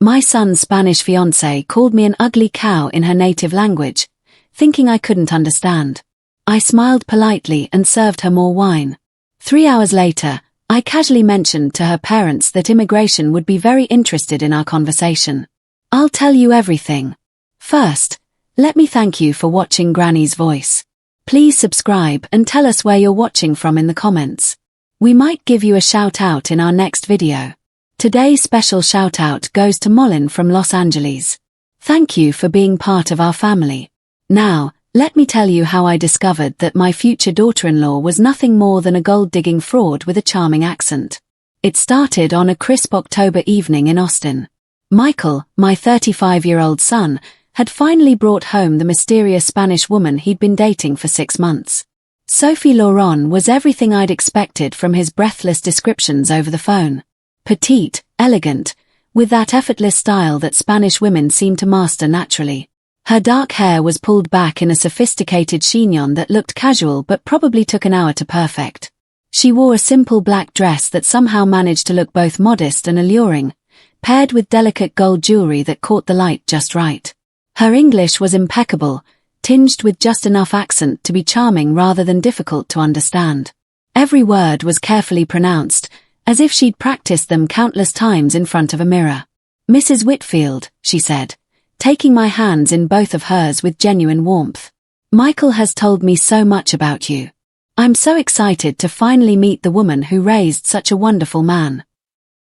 My son's Spanish fiancée called me an ugly cow in her native language, thinking I couldn't understand. I smiled politely and served her more wine. 3 hours later, I casually mentioned to her parents that immigration would be very interested in our conversation. I'll tell you everything. First, let me thank you for watching Granny's Voice. Please subscribe and tell us where you're watching from in the comments. We might give you a shout out in our next video. Today's special shout out goes to Molin from Los Angeles. Thank you for being part of our family. Now, let me tell you how I discovered that my future daughter-in-law was nothing more than a gold-digging fraud with a charming accent. It started on a crisp October evening in Austin. Michael, my 35-year-old son, had finally brought home the mysterious Spanish woman he'd been dating for 6 months. Sophie Laurent was everything I'd expected from his breathless descriptions over the phone. Petite, elegant, with that effortless style that Spanish women seem to master naturally. Her dark hair was pulled back in a sophisticated chignon that looked casual but probably took an hour to perfect. She wore a simple black dress that somehow managed to look both modest and alluring, paired with delicate gold jewelry that caught the light just right. Her English was impeccable, tinged with just enough accent to be charming rather than difficult to understand. Every word was carefully pronounced, as if she'd practiced them countless times in front of a mirror. "Mrs. Whitfield," she said, taking my hands in both of hers with genuine warmth. "Michael has told me so much about you. I'm so excited to finally meet the woman who raised such a wonderful man."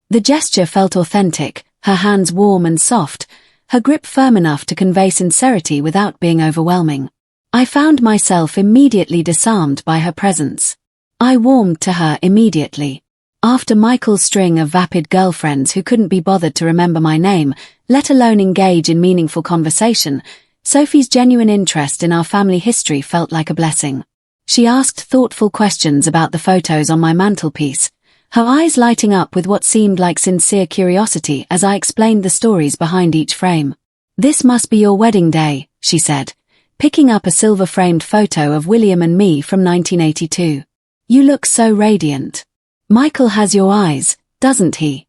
The gesture felt authentic, her hands warm and soft, her grip firm enough to convey sincerity without being overwhelming. I found myself immediately disarmed by her presence. I warmed to her immediately. After Michael's string of vapid girlfriends who couldn't be bothered to remember my name, let alone engage in meaningful conversation, Sophie's genuine interest in our family history felt like a blessing. She asked thoughtful questions about the photos on my mantelpiece, her eyes lighting up with what seemed like sincere curiosity as I explained the stories behind each frame. "This must be your wedding day," she said, picking up a silver-framed photo of William and me from 1982. "You look so radiant. Michael has your eyes, doesn't he?"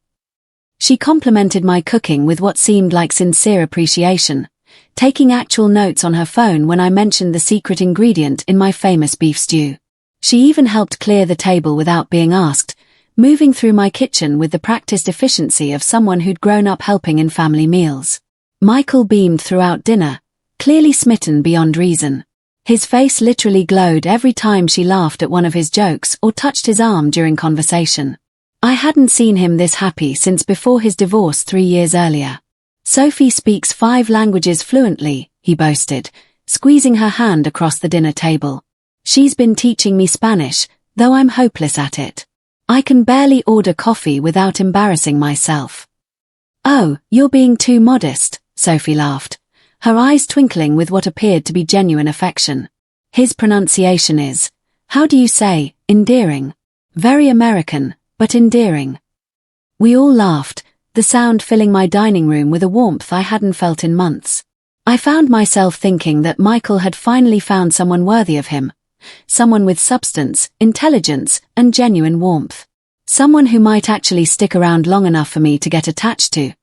She complimented my cooking with what seemed like sincere appreciation, taking actual notes on her phone when I mentioned the secret ingredient in my famous beef stew. She even helped clear the table without being asked, moving through my kitchen with the practiced efficiency of someone who'd grown up helping in family meals. Michael beamed throughout dinner, clearly smitten beyond reason. His face literally glowed every time she laughed at one of his jokes or touched his arm during conversation. I hadn't seen him this happy since before his divorce 3 years earlier. "Sophie speaks 5 languages fluently," he boasted, squeezing her hand across the dinner table. "She's been teaching me Spanish, though I'm hopeless at it. I can barely order coffee without embarrassing myself." "Oh, you're being too modest," Sophie laughed, her eyes twinkling with what appeared to be genuine affection. "His pronunciation is, how do you say, endearing? Very American, but endearing." We all laughed, the sound filling my dining room with a warmth I hadn't felt in months. I found myself thinking that Michael had finally found someone worthy of him, someone with substance, intelligence, and genuine warmth. Someone who might actually stick around long enough for me to get attached to,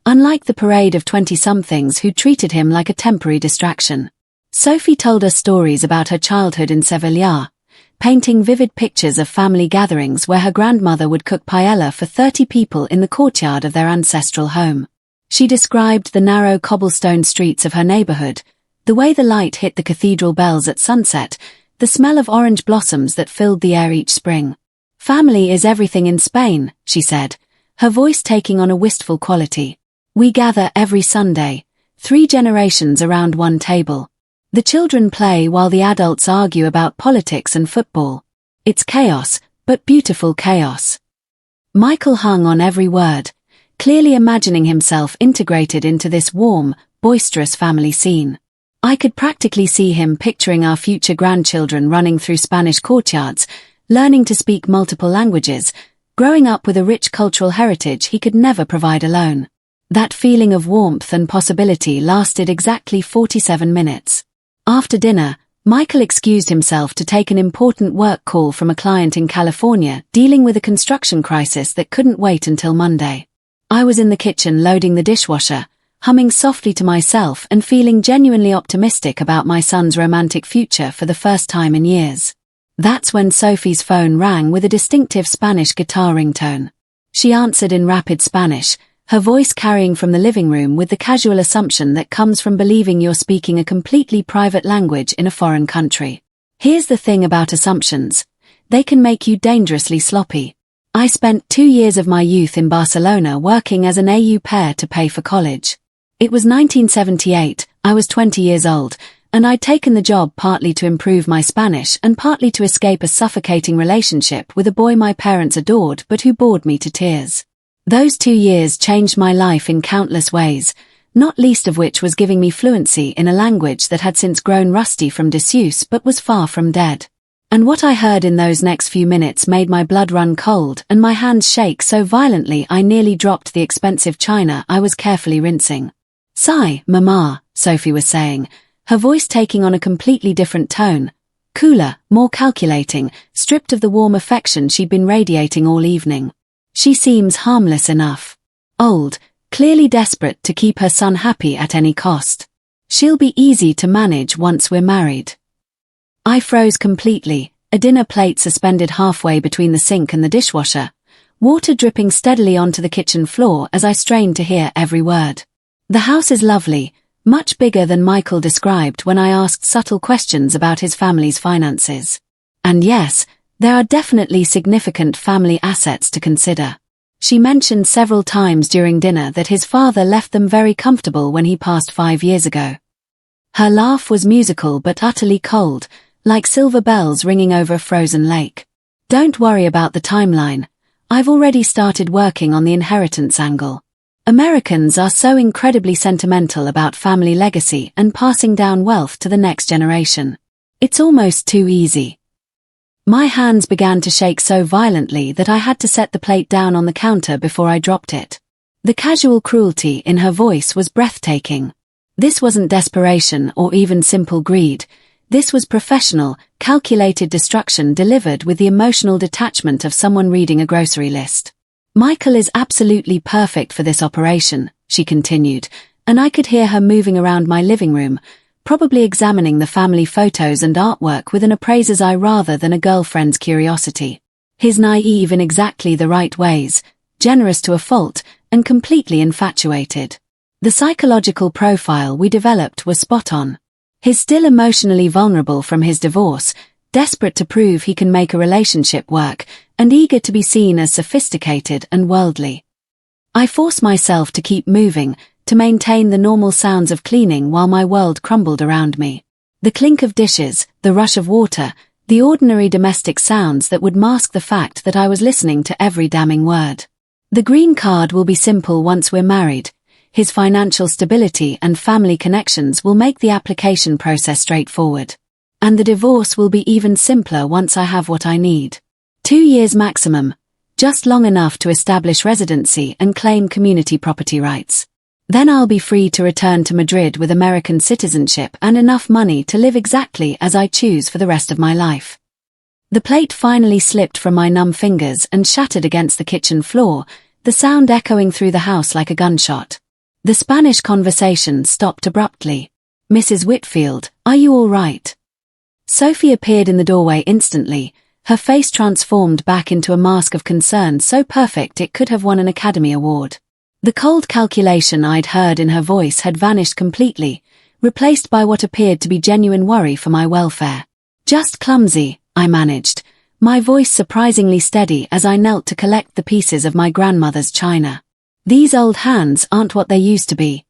unlike the parade of 20-somethings who treated him like a temporary distraction. Sophie told us stories about her childhood in Sevilla, painting vivid pictures of family gatherings where her grandmother would cook paella for 30 people in the courtyard of their ancestral home. She described the narrow cobblestone streets of her neighborhood, the way the light hit the cathedral bells at sunset, the smell of orange blossoms that filled the air each spring. "Family is everything in Spain," she said, her voice taking on a wistful quality. "We gather every Sunday, 3 generations around one table. The children play while the adults argue about politics and football. It's chaos, but beautiful chaos." Michael hung on every word, clearly imagining himself integrated into this warm, boisterous family scene. I could practically see him picturing our future grandchildren running through Spanish courtyards, learning to speak multiple languages, growing up with a rich cultural heritage he could never provide alone. That feeling of warmth and possibility lasted exactly 47 minutes. After dinner, Michael excused himself to take an important work call from a client in California dealing with a construction crisis that couldn't wait until Monday. I was in the kitchen loading the dishwasher, humming softly to myself and feeling genuinely optimistic about my son's romantic future for the first time in years. That's when Sophie's phone rang with a distinctive Spanish guitar ringtone. She answered in rapid Spanish, her voice carrying from the living room with the casual assumption that comes from believing you're speaking a completely private language in a foreign country. Here's the thing about assumptions. They can make you dangerously sloppy. I spent 2 years of my youth in Barcelona working as an au pair to pay for college. It was 1978, I was 20 years old, and I'd taken the job partly to improve my Spanish and partly to escape a suffocating relationship with a boy my parents adored but who bored me to tears. Those 2 years changed my life in countless ways, not least of which was giving me fluency in a language that had since grown rusty from disuse but was far from dead. And what I heard in those next few minutes made my blood run cold and my hands shake so violently I nearly dropped the expensive china I was carefully rinsing. "Sigh, Mama," Sophie was saying, her voice taking on a completely different tone, cooler, more calculating, stripped of the warm affection she'd been radiating all evening. "She seems harmless enough. Old, clearly desperate to keep her son happy at any cost. She'll be easy to manage once we're married." I froze completely, a dinner plate suspended halfway between the sink and the dishwasher, water dripping steadily onto the kitchen floor as I strained to hear every word. The house is lovely, much bigger than Michael described when I asked subtle questions about his family's finances. And yes, there are definitely significant family assets to consider. She mentioned several times during dinner that his father left them very comfortable when he passed 5 years ago. Her laugh was musical but utterly cold, like silver bells ringing over a frozen lake. "Don't worry about the timeline. I've already started working on the inheritance angle. Americans are so incredibly sentimental about family legacy and passing down wealth to the next generation. It's almost too easy." My hands began to shake so violently that I had to set the plate down on the counter before I dropped it. The casual cruelty in her voice was breathtaking. This wasn't desperation or even simple greed. This was professional, calculated destruction delivered with the emotional detachment of someone reading a grocery list. "Michael is absolutely perfect for this operation," she continued, and I could hear her moving around my living room, probably examining the family photos and artwork with an appraiser's eye rather than a girlfriend's curiosity. "He's naive in exactly the right ways, generous to a fault, and completely infatuated. The psychological profile we developed was spot on. He's still emotionally vulnerable from his divorce, desperate to prove he can make a relationship work, and eager to be seen as sophisticated and worldly." I forced myself to keep moving, to maintain the normal sounds of cleaning while my world crumbled around me. The clink of dishes, the rush of water, the ordinary domestic sounds that would mask the fact that I was listening to every damning word. "The green card will be simple once we're married. His financial stability and family connections will make the application process straightforward. And the divorce will be even simpler once I have what I need. 2 years maximum, just long enough to establish residency and claim community property rights. Then I'll be free to return to Madrid with American citizenship and enough money to live exactly as I choose for the rest of my life." The plate finally slipped from my numb fingers and shattered against the kitchen floor, the sound echoing through the house like a gunshot. The Spanish conversation stopped abruptly. "Mrs. Whitfield, are you all right?" Sophie appeared in the doorway instantly, her face transformed back into a mask of concern so perfect it could have won an Academy Award. The cold calculation I'd heard in her voice had vanished completely, replaced by what appeared to be genuine worry for my welfare. "Just clumsy," I managed, my voice surprisingly steady as I knelt to collect the pieces of my grandmother's china. "These old hands aren't what they used to be."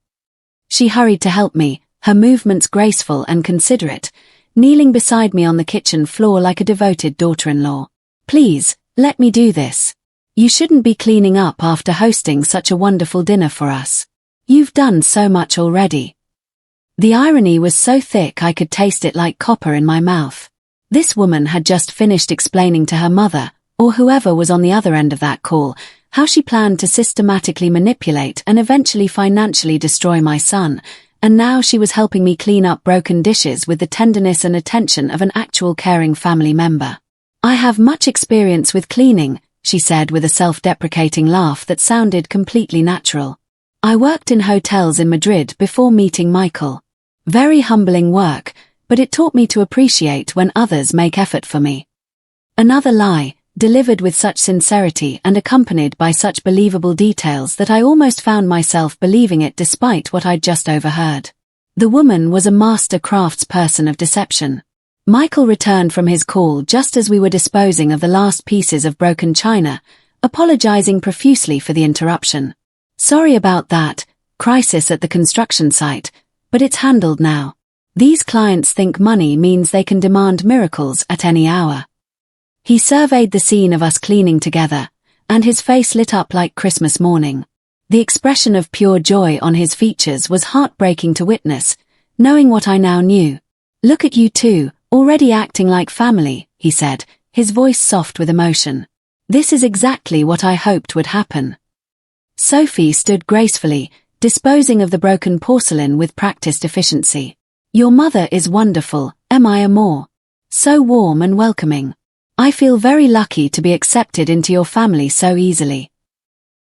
She hurried to help me, her movements graceful and considerate, kneeling beside me on the kitchen floor like a devoted daughter-in-law. "Please, let me do this. You shouldn't be cleaning up after hosting such a wonderful dinner for us. You've done so much already." The irony was so thick I could taste it like copper in my mouth. This woman had just finished explaining to her mother, or whoever was on the other end of that call, how she planned to systematically manipulate and eventually financially destroy my son, and now she was helping me clean up broken dishes with the tenderness and attention of an actual caring family member. "I have much experience with cleaning," she said with a self-deprecating laugh that sounded completely natural. I worked in hotels in Madrid before meeting Michael. Very humbling work, but it taught me to appreciate when others make effort for me. Another lie, delivered with such sincerity and accompanied by such believable details that I almost found myself believing it despite what I'd just overheard. The woman was a master craftsperson of deception. Michael returned from his call just as we were disposing of the last pieces of broken china, apologizing profusely for the interruption. Sorry about that, crisis at the construction site, but it's handled now. These clients think money means they can demand miracles at any hour. He surveyed the scene of us cleaning together, and his face lit up like Christmas morning. The expression of pure joy on his features was heartbreaking to witness, knowing what I now knew. Look at you two, already acting like family, he said, his voice soft with emotion. This is exactly what I hoped would happen. Sophie stood gracefully, disposing of the broken porcelain with practiced efficiency. Your mother is wonderful, my amour. So warm and welcoming. I feel very lucky to be accepted into your family so easily.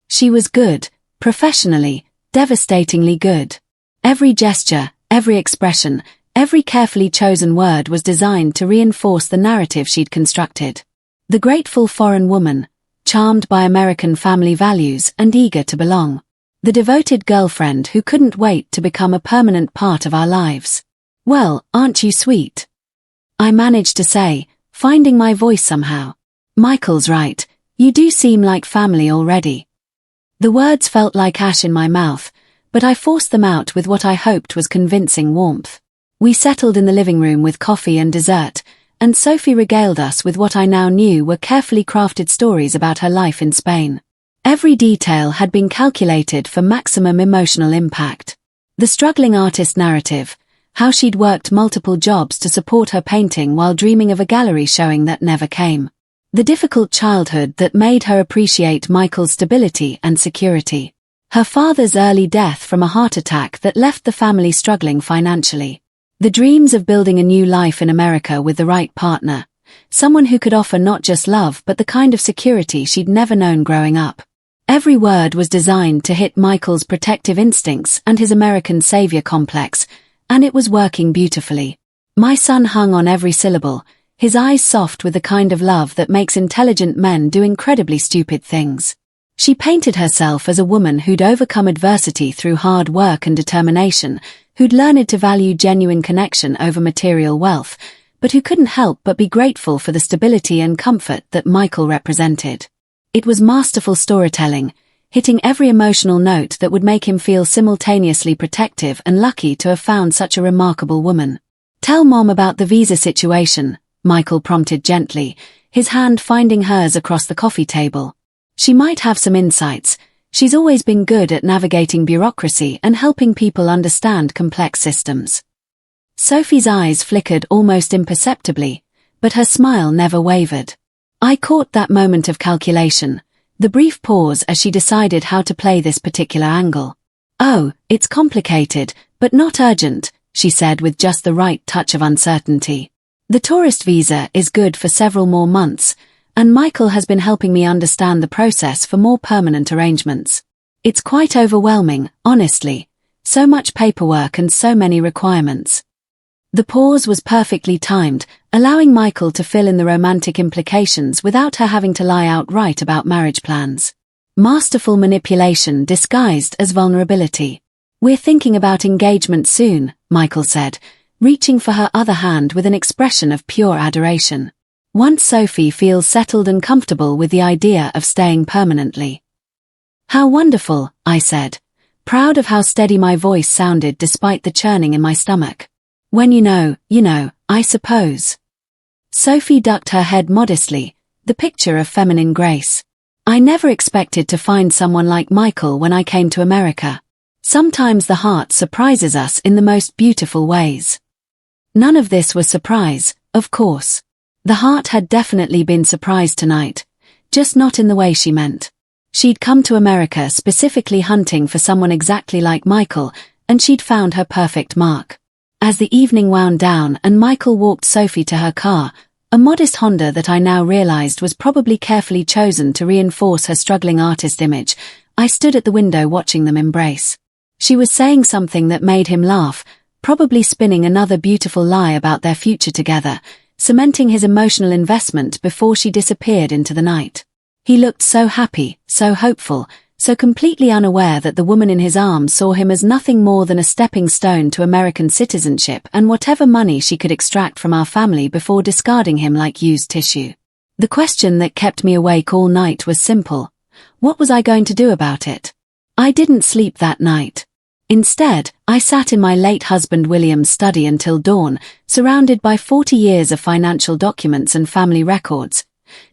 She was good, professionally, devastatingly good. Every gesture, every expression, every carefully chosen word was designed to reinforce the narrative she'd constructed. The grateful foreign woman, charmed by American family values and eager to belong. The devoted girlfriend who couldn't wait to become a permanent part of our lives. Well, aren't you sweet? I managed to say, finding my voice somehow. Michael's right, you do seem like family already. The words felt like ash in my mouth, but I forced them out with what I hoped was convincing warmth. We settled in the living room with coffee and dessert, and Sophie regaled us with what I now knew were carefully crafted stories about her life in Spain. Every detail had been calculated for maximum emotional impact. The struggling artist narrative, how she'd worked multiple jobs to support her painting while dreaming of a gallery showing that never came. The difficult childhood that made her appreciate Michael's stability and security. Her father's early death from a heart attack that left the family struggling financially. The dreams of building a new life in America with the right partner, someone who could offer not just love but the kind of security she'd never known growing up. Every word was designed to hit Michael's protective instincts and his American savior complex, and it was working beautifully. My son hung on every syllable, his eyes soft with the kind of love that makes intelligent men do incredibly stupid things. She painted herself as a woman who'd overcome adversity through hard work and determination, who'd learned to value genuine connection over material wealth, but who couldn't help but be grateful for the stability and comfort that Michael represented. It was masterful storytelling, hitting every emotional note that would make him feel simultaneously protective and lucky to have found such a remarkable woman. Tell Mom about the visa situation, Michael prompted gently, his hand finding hers across the coffee table. She might have some insights. She's always been good at navigating bureaucracy and helping people understand complex systems. Sophie's eyes flickered almost imperceptibly, but her smile never wavered. I caught that moment of calculation, the brief pause as she decided how to play this particular angle. Oh, it's complicated, but not urgent, she said with just the right touch of uncertainty. The tourist visa is good for several more months, and Michael has been helping me understand the process for more permanent arrangements. It's quite overwhelming, honestly. So much paperwork and so many requirements. The pause was perfectly timed, allowing Michael to fill in the romantic implications without her having to lie outright about marriage plans. Masterful manipulation disguised as vulnerability. We're thinking about engagement soon, Michael said, reaching for her other hand with an expression of pure adoration. Once Sophie feels settled and comfortable with the idea of staying permanently. How wonderful, I said, proud of how steady my voice sounded despite the churning in my stomach. When you know, I suppose. Sophie ducked her head modestly, the picture of feminine grace. I never expected to find someone like Michael when I came to America. Sometimes the heart surprises us in the most beautiful ways. None of this was surprise, of course. The heart had definitely been surprised tonight, just not in the way she meant. She'd come to America specifically hunting for someone exactly like Michael, and she'd found her perfect mark. As the evening wound down and Michael walked Sophie to her car, A modest Honda that I now realized was probably carefully chosen to reinforce her struggling artist image. I stood at the window watching them embrace. She was saying something that made him laugh, probably spinning another beautiful lie about their future together, cementing his emotional investment before she disappeared into the night. He looked so happy, so hopeful, so completely unaware that the woman in his arms saw him as nothing more than a stepping stone to American citizenship and whatever money she could extract from our family before discarding him like used tissue. The question that kept me awake all night was simple. What was I going to do about it? I didn't sleep that night. Instead, I sat in my late husband William's study until dawn, surrounded by 40 years of financial documents and family records,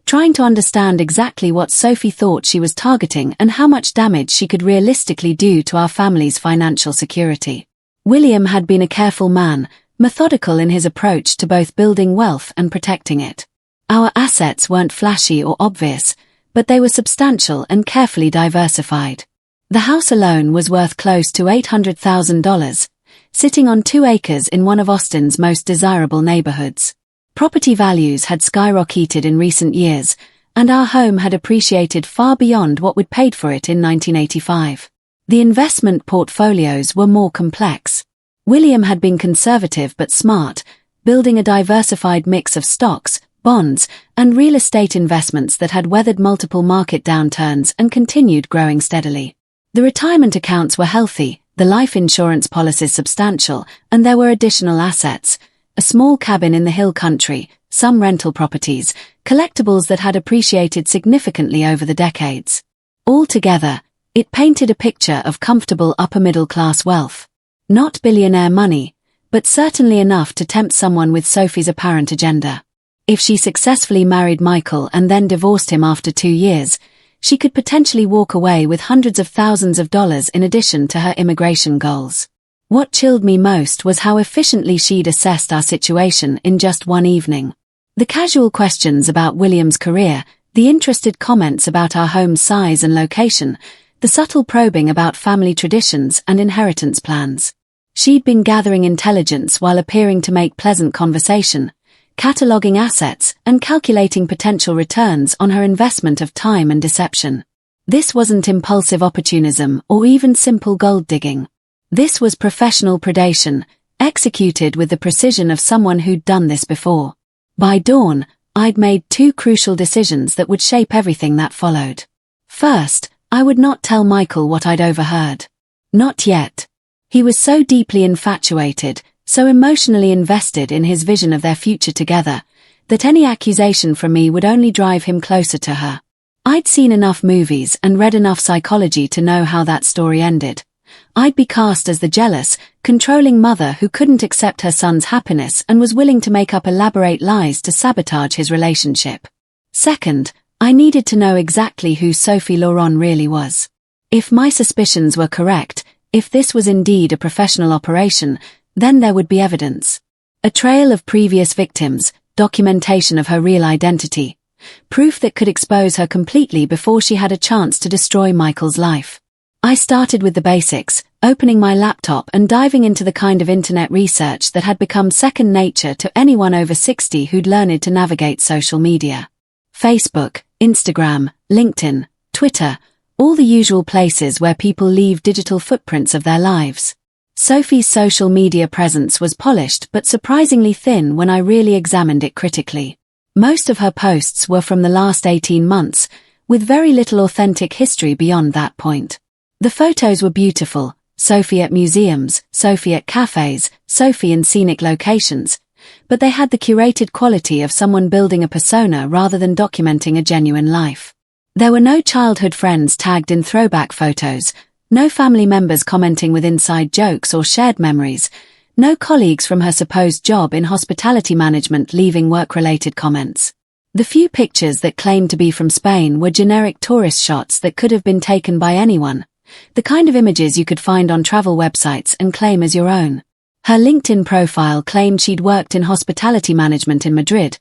trying to understand exactly what Sophie thought she was targeting and how much damage she could realistically do to our family's financial security. William had been a careful man, methodical in his approach to both building wealth and protecting it. Our assets weren't flashy or obvious, but they were substantial and carefully diversified. The house alone was worth close to $800,000, sitting on 2 acres in one of Austin's most desirable neighborhoods. Property values had skyrocketed in recent years, and our home had appreciated far beyond what we'd paid for it in 1985. The investment portfolios were more complex. William had been conservative but smart, building a diversified mix of stocks, bonds, and real estate investments that had weathered multiple market downturns and continued growing steadily. The retirement accounts were healthy, the life insurance policies substantial, and there were additional assets. A small cabin in the hill country, some rental properties, collectibles that had appreciated significantly over the decades. Altogether, it painted a picture of comfortable upper-middle-class wealth. Not billionaire money, but certainly enough to tempt someone with Sophie's apparent agenda. If she successfully married Michael and then divorced him after 2 years, she could potentially walk away with hundreds of thousands of dollars in addition to her immigration goals. What chilled me most was how efficiently she'd assessed our situation in just one evening. The casual questions about William's career, the interested comments about our home's size and location, the subtle probing about family traditions and inheritance plans. She'd been gathering intelligence while appearing to make pleasant conversation, cataloging assets, and calculating potential returns on her investment of time and deception. This wasn't impulsive opportunism or even simple gold digging. This was professional predation, executed with the precision of someone who'd done this before. By dawn, I'd made 2 crucial decisions that would shape everything that followed. First, I would not tell Michael what I'd overheard. Not yet. He was so deeply infatuated, so emotionally invested in his vision of their future together, that any accusation from me would only drive him closer to her. I'd seen enough movies and read enough psychology to know how that story ended. I'd be cast as the jealous, controlling mother who couldn't accept her son's happiness and was willing to make up elaborate lies to sabotage his relationship. Second, I needed to know exactly who Sophie Laurent really was. If my suspicions were correct, if this was indeed a professional operation, then there would be evidence. A trail of previous victims, documentation of her real identity, proof that could expose her completely before she had a chance to destroy Michael's life. I started with the basics, opening my laptop and diving into the kind of internet research that had become second nature to anyone over 60 who'd learned to navigate social media. Facebook, Instagram, LinkedIn, Twitter, all the usual places where people leave digital footprints of their lives. Sophie's social media presence was polished but surprisingly thin when I really examined it critically. Most of her posts were from the last 18 months, with very little authentic history beyond that point. The photos were beautiful, Sophie at museums, Sophie at cafes, Sophie in scenic locations, but they had the curated quality of someone building a persona rather than documenting a genuine life. There were no childhood friends tagged in throwback photos, no family members commenting with inside jokes or shared memories, no colleagues from her supposed job in hospitality management leaving work-related comments. The few pictures that claimed to be from Spain were generic tourist shots that could have been taken by anyone, the kind of images you could find on travel websites and claim as your own. Her LinkedIn profile claimed she'd worked in hospitality management in Madrid,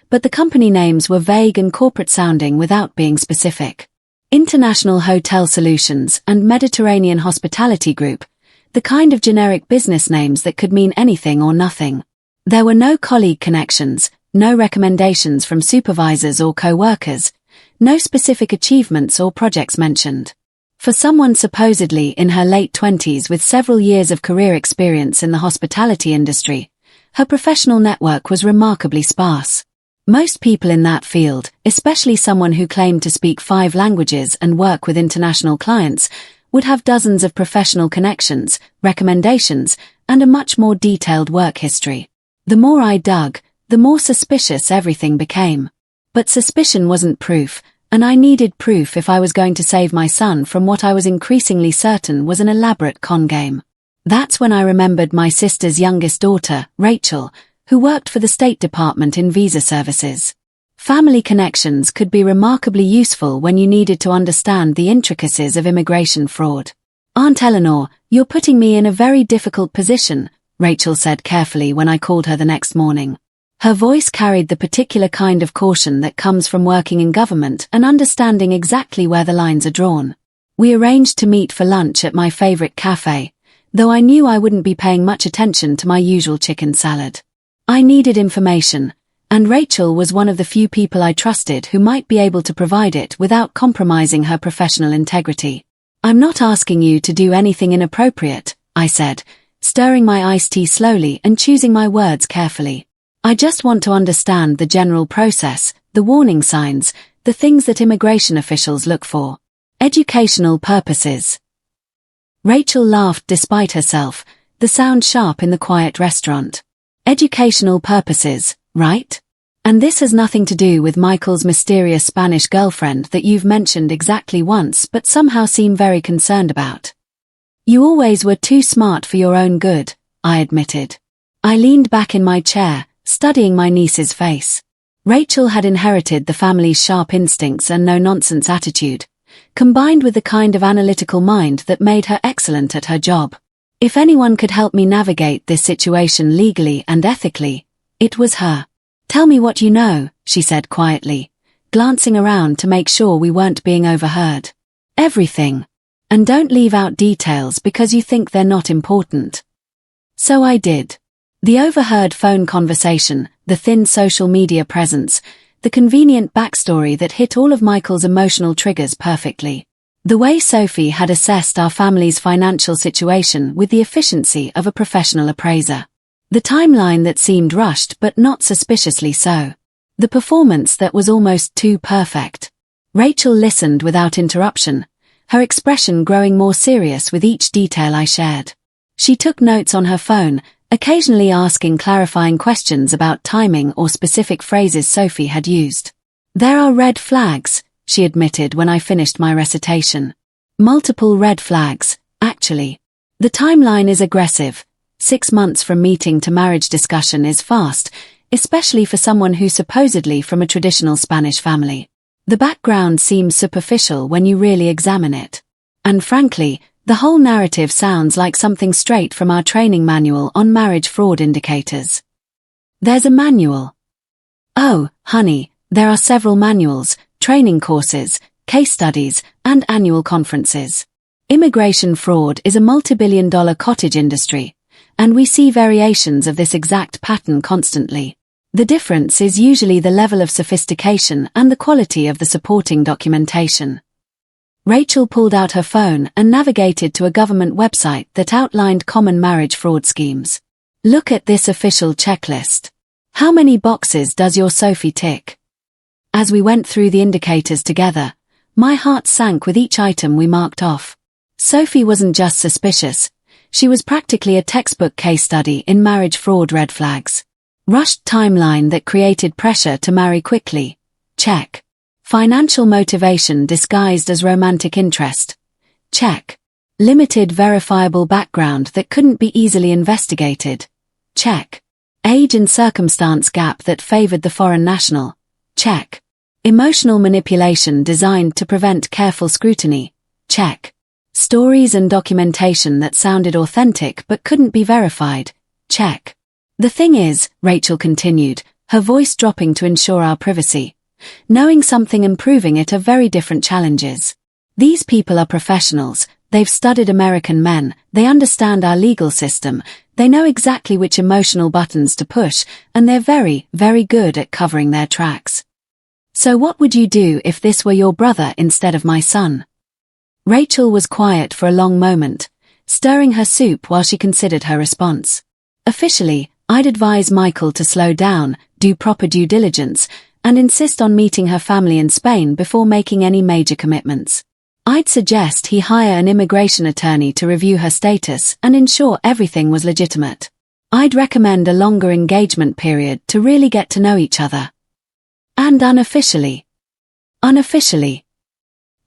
but the company names were vague and corporate-sounding without being specific. International Hotel Solutions and Mediterranean Hospitality Group, the kind of generic business names that could mean anything or nothing. There were no colleague connections, no recommendations from supervisors or co-workers, no specific achievements or projects mentioned. For someone supposedly in her late 20s with several years of career experience in the hospitality industry, her professional network was remarkably sparse. Most people in that field, especially someone who claimed to speak 5 languages and work with international clients, would have dozens of professional connections, recommendations, and a much more detailed work history. The more I dug, the more suspicious everything became. But suspicion wasn't proof, and I needed proof if I was going to save my son from what I was increasingly certain was an elaborate con game. That's when I remembered my sister's youngest daughter, Rachel, who worked for the State Department in visa services. Family connections could be remarkably useful when you needed to understand the intricacies of immigration fraud. "Aunt Eleanor, you're putting me in a very difficult position," Rachel said carefully when I called her the next morning. Her voice carried the particular kind of caution that comes from working in government and understanding exactly where the lines are drawn. We arranged to meet for lunch at my favorite cafe, though I knew I wouldn't be paying much attention to my usual chicken salad. I needed information, and Rachel was one of the few people I trusted who might be able to provide it without compromising her professional integrity. "I'm not asking you to do anything inappropriate," I said, stirring my iced tea slowly and choosing my words carefully. "I just want to understand the general process, the warning signs, the things that immigration officials look for. Educational purposes." Rachel laughed despite herself, the sound sharp in the quiet restaurant. "Educational purposes, right? And this has nothing to do with Michael's mysterious Spanish girlfriend that you've mentioned exactly once but somehow seem very concerned about." "You always were too smart for your own good," I admitted. I leaned back in my chair, studying my niece's face. Rachel had inherited the family's sharp instincts and no-nonsense attitude, combined with the kind of analytical mind that made her excellent at her job. If anyone could help me navigate this situation legally and ethically, it was her. "Tell me what you know," she said quietly, glancing around to make sure we weren't being overheard. "Everything. And don't leave out details because you think they're not important." So I did. The overheard phone conversation, the thin social media presence, the convenient backstory that hit all of Michael's emotional triggers perfectly. The way Sophie had assessed our family's financial situation with the efficiency of a professional appraiser. The timeline that seemed rushed but not suspiciously so. The performance that was almost too perfect. Rachel listened without interruption, her expression growing more serious with each detail I shared. She took notes on her phone, occasionally asking clarifying questions about timing or specific phrases Sophie had used. "There are red flags," she admitted when I finished my recitation. "Multiple red flags, actually. The timeline is aggressive. 6 months from meeting to marriage discussion is fast, especially for someone who's supposedly from a traditional Spanish family. The background seems superficial when you really examine it. And frankly, the whole narrative sounds like something straight from our training manual on marriage fraud indicators." "There's a manual?" "Oh, honey, there are several manuals, training courses, case studies, and annual conferences. Immigration fraud is a multi-billion-dollar cottage industry, and we see variations of this exact pattern constantly. The difference is usually the level of sophistication and the quality of the supporting documentation." Rachel pulled out her phone and navigated to a government website that outlined common marriage fraud schemes. "Look at this official checklist. How many boxes does your Sophie tick?" As we went through the indicators together, my heart sank with each item we marked off. Sophie wasn't just suspicious, she was practically a textbook case study in marriage fraud red flags. Rushed timeline that created pressure to marry quickly. Check. Financial motivation disguised as romantic interest. Check. Limited verifiable background that couldn't be easily investigated. Check. Age and circumstance gap that favored the foreign national. Check. Emotional manipulation designed to prevent careful scrutiny. Check. Stories and documentation that sounded authentic but couldn't be verified. Check. "The thing is," Rachel continued, her voice dropping to ensure our privacy, "knowing something and proving it are very different challenges. These people are professionals, They've studied American men, they understand our legal system, they know exactly which emotional buttons to push, and they're very, very good at covering their tracks. So what would you do if this were your brother instead of my son? Rachel was quiet for a long moment, stirring her soup while she considered her response. Officially, I'd advise Michael to slow down, do proper due diligence, and insist on meeting her family in Spain before making any major commitments. I'd suggest he hire an immigration attorney to review her status and ensure everything was legitimate. I'd recommend a longer engagement period to really get to know each other. And unofficially. Unofficially.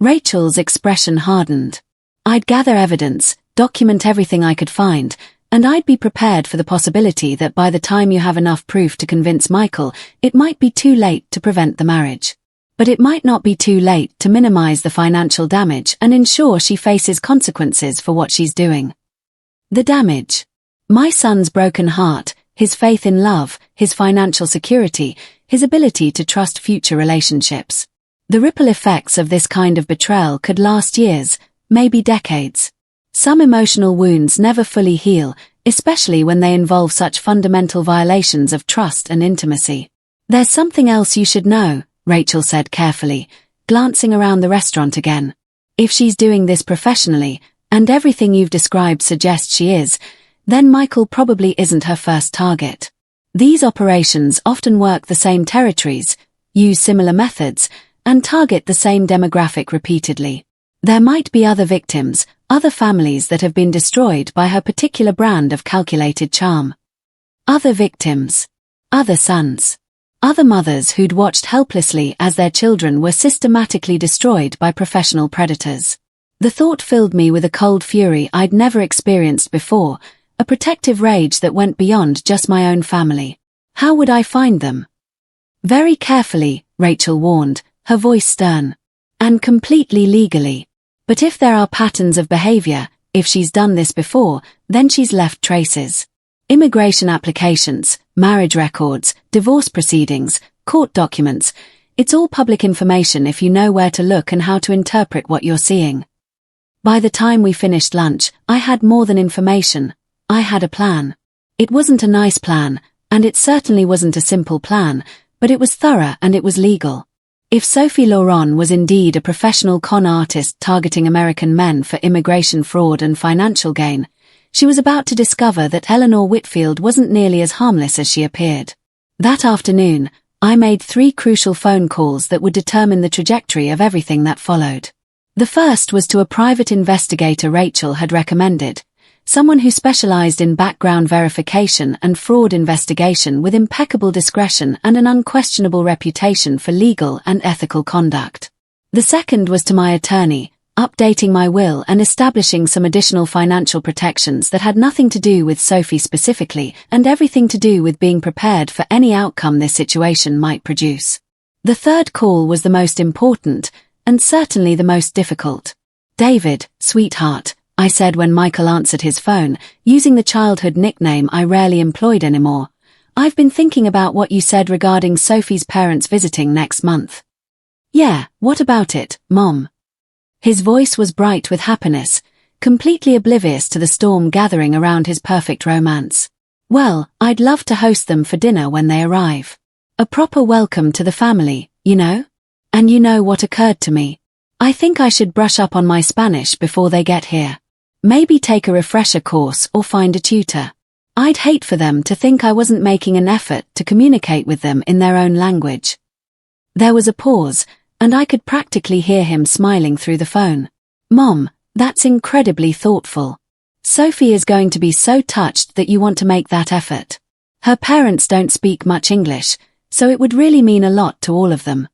Rachel's expression hardened. I'd gather evidence, document everything I could find, and I'd be prepared for the possibility that by the time you have enough proof to convince Michael, it might be too late to prevent the marriage. But it might not be too late to minimize the financial damage and ensure she faces consequences for what she's doing. The damage. My son's broken heart, his faith in love, his financial security, his ability to trust future relationships. The ripple effects of this kind of betrayal could last years, maybe decades. Some emotional wounds never fully heal, especially when they involve such fundamental violations of trust and intimacy. There's something else you should know, Rachel said carefully, glancing around the restaurant again. If she's doing this professionally, and everything you've described suggests she is, then Michael probably isn't her first target. These operations often work the same territories, use similar methods, and target the same demographic repeatedly. There might be other victims, other families that have been destroyed by her particular brand of calculated charm. Other victims. Other sons. Other mothers who'd watched helplessly as their children were systematically destroyed by professional predators. The thought filled me with a cold fury I'd never experienced before, a protective rage that went beyond just my own family. How would I find them? Very carefully, Rachel warned, her voice stern. And completely legally. But if there are patterns of behavior, if she's done this before, then she's left traces. Immigration applications, marriage records, divorce proceedings, court documents, it's all public information if you know where to look and how to interpret what you're seeing. By the time we finished lunch, I had more than information. I had a plan. It wasn't a nice plan, and it certainly wasn't a simple plan, but it was thorough and it was legal. If Sophie Laurent was indeed a professional con artist targeting American men for immigration fraud and financial gain, she was about to discover that Eleanor Whitfield wasn't nearly as harmless as she appeared. That afternoon, I made 3 crucial phone calls that would determine the trajectory of everything that followed. The first was to a private investigator Rachel had recommended, someone who specialized in background verification and fraud investigation with impeccable discretion and an unquestionable reputation for legal and ethical conduct. The second was to my attorney, updating my will and establishing some additional financial protections that had nothing to do with Sophie specifically and everything to do with being prepared for any outcome this situation might produce. The third call was the most important, and certainly the most difficult. "David, sweetheart," I said when Michael answered his phone, using the childhood nickname I rarely employed anymore. "I've been thinking about what you said regarding Sophie's parents visiting next month." "Yeah, what about it, Mom?" His voice was bright with happiness, completely oblivious to the storm gathering around his perfect romance. "Well, I'd love to host them for dinner when they arrive. A proper welcome to the family, you know? And you know what occurred to me? I think I should brush up on my Spanish before they get here. Maybe take a refresher course or find a tutor. I'd hate for them to think I wasn't making an effort to communicate with them in their own language." There was a pause, and I could practically hear him smiling through the phone. "Mom, that's incredibly thoughtful. Sophie is going to be so touched that you want to make that effort. Her parents don't speak much English, so it would really mean a lot to all of them."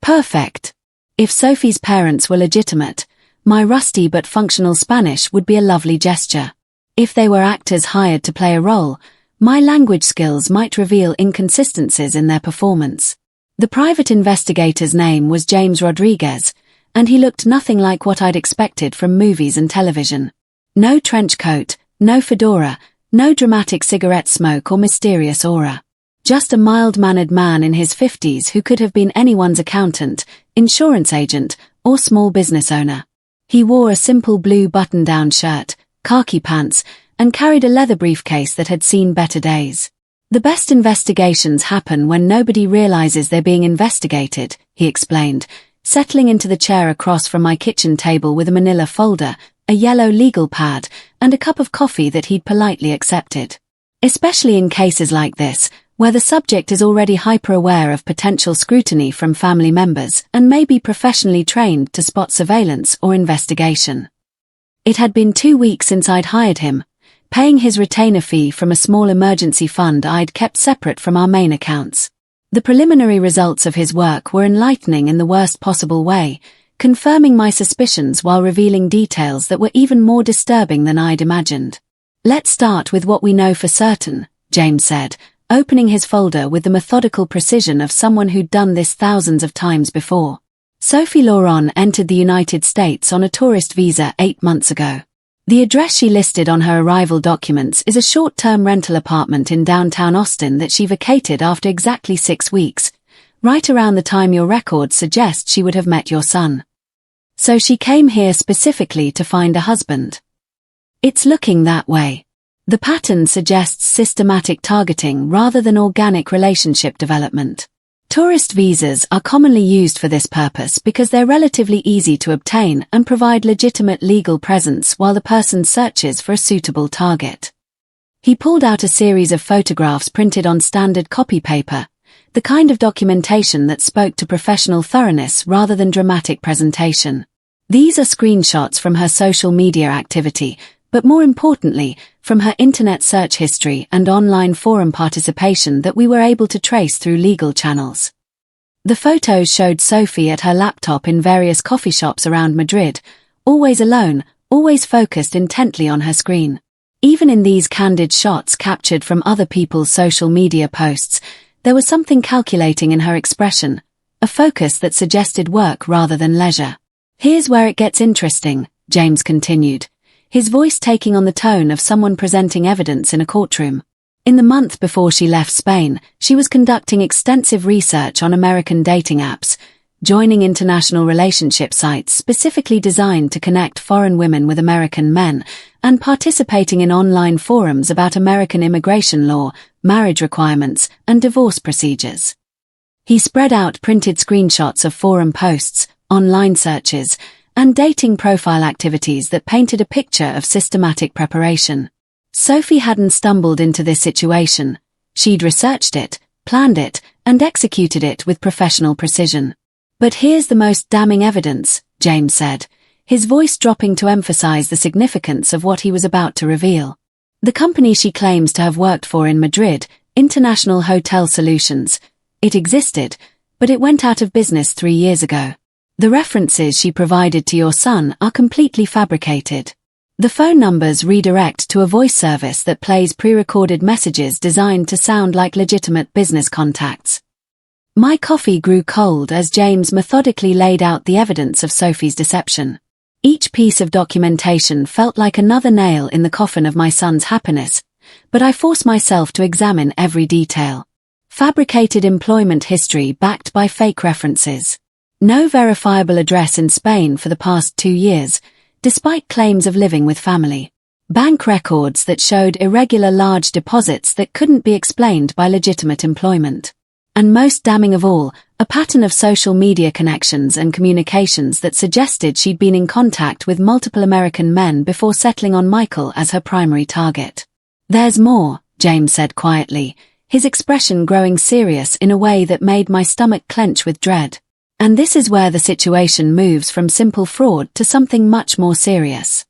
Perfect. If Sophie's parents were legitimate, my rusty but functional Spanish would be a lovely gesture. If they were actors hired to play a role, my language skills might reveal inconsistencies in their performance. The private investigator's name was James Rodriguez, and he looked nothing like what I'd expected from movies and television. No trench coat, no fedora, no dramatic cigarette smoke or mysterious aura. Just a mild-mannered man in his 50s who could have been anyone's accountant, insurance agent, or small business owner. He wore a simple blue button-down shirt, khaki pants, and carried a leather briefcase that had seen better days. The best investigations happen when nobody realizes they're being investigated, he explained, settling into the chair across from my kitchen table with a manila folder, a yellow legal pad, and a cup of coffee that he'd politely accepted. Especially in cases like this, where the subject is already hyper-aware of potential scrutiny from family members and may be professionally trained to spot surveillance or investigation. It had been 2 weeks since I'd hired him, paying his retainer fee from a small emergency fund I'd kept separate from our main accounts. The preliminary results of his work were enlightening in the worst possible way, confirming my suspicions while revealing details that were even more disturbing than I'd imagined. Let's start with what we know for certain, James said, opening his folder with the methodical precision of someone who'd done this thousands of times before. Sophie Lauron entered the United States on a tourist visa 8 months ago. The address she listed on her arrival documents is a short-term rental apartment in downtown Austin that she vacated after exactly 6 weeks, right around the time your records suggest she would have met your son. So she came here specifically to find a husband. It's looking that way. The pattern suggests systematic targeting rather than organic relationship development. Tourist visas are commonly used for this purpose because they're relatively easy to obtain and provide legitimate legal presence while the person searches for a suitable target. He pulled out a series of photographs printed on standard copy paper, the kind of documentation that spoke to professional thoroughness rather than dramatic presentation. These are screenshots from her social media activity, but more importantly, from her internet search history and online forum participation that we were able to trace through legal channels. The photos showed Sophie at her laptop in various coffee shops around Madrid, always alone, always focused intently on her screen. Even in these candid shots captured from other people's social media posts, there was something calculating in her expression, a focus that suggested work rather than leisure. Here's where it gets interesting, James continued, his voice taking on the tone of someone presenting evidence in a courtroom. In the month before she left Spain, she was conducting extensive research on American dating apps, joining international relationship sites specifically designed to connect foreign women with American men, and participating in online forums about American immigration law, marriage requirements, and divorce procedures. He spread out printed screenshots of forum posts, online searches, and dating profile activities that painted a picture of systematic preparation. Sophie hadn't stumbled into this situation. She'd researched it, planned it, and executed it with professional precision. But here's the most damning evidence, James said, his voice dropping to emphasize the significance of what he was about to reveal. The company she claims to have worked for in Madrid, International Hotel Solutions, it existed, but it went out of business 3 years ago. The references she provided to your son are completely fabricated. The phone numbers redirect to a voice service that plays pre-recorded messages designed to sound like legitimate business contacts. My coffee grew cold as James methodically laid out the evidence of Sophie's deception. Each piece of documentation felt like another nail in the coffin of my son's happiness, but I forced myself to examine every detail. Fabricated employment history backed by fake references. No verifiable address in Spain for the past 2 years, despite claims of living with family. Bank records that showed irregular large deposits that couldn't be explained by legitimate employment. And most damning of all, a pattern of social media connections and communications that suggested she'd been in contact with multiple American men before settling on Michael as her primary target. There's more, James said quietly, his expression growing serious in a way that made my stomach clench with dread. And this is where the situation moves from simple fraud to something much more serious.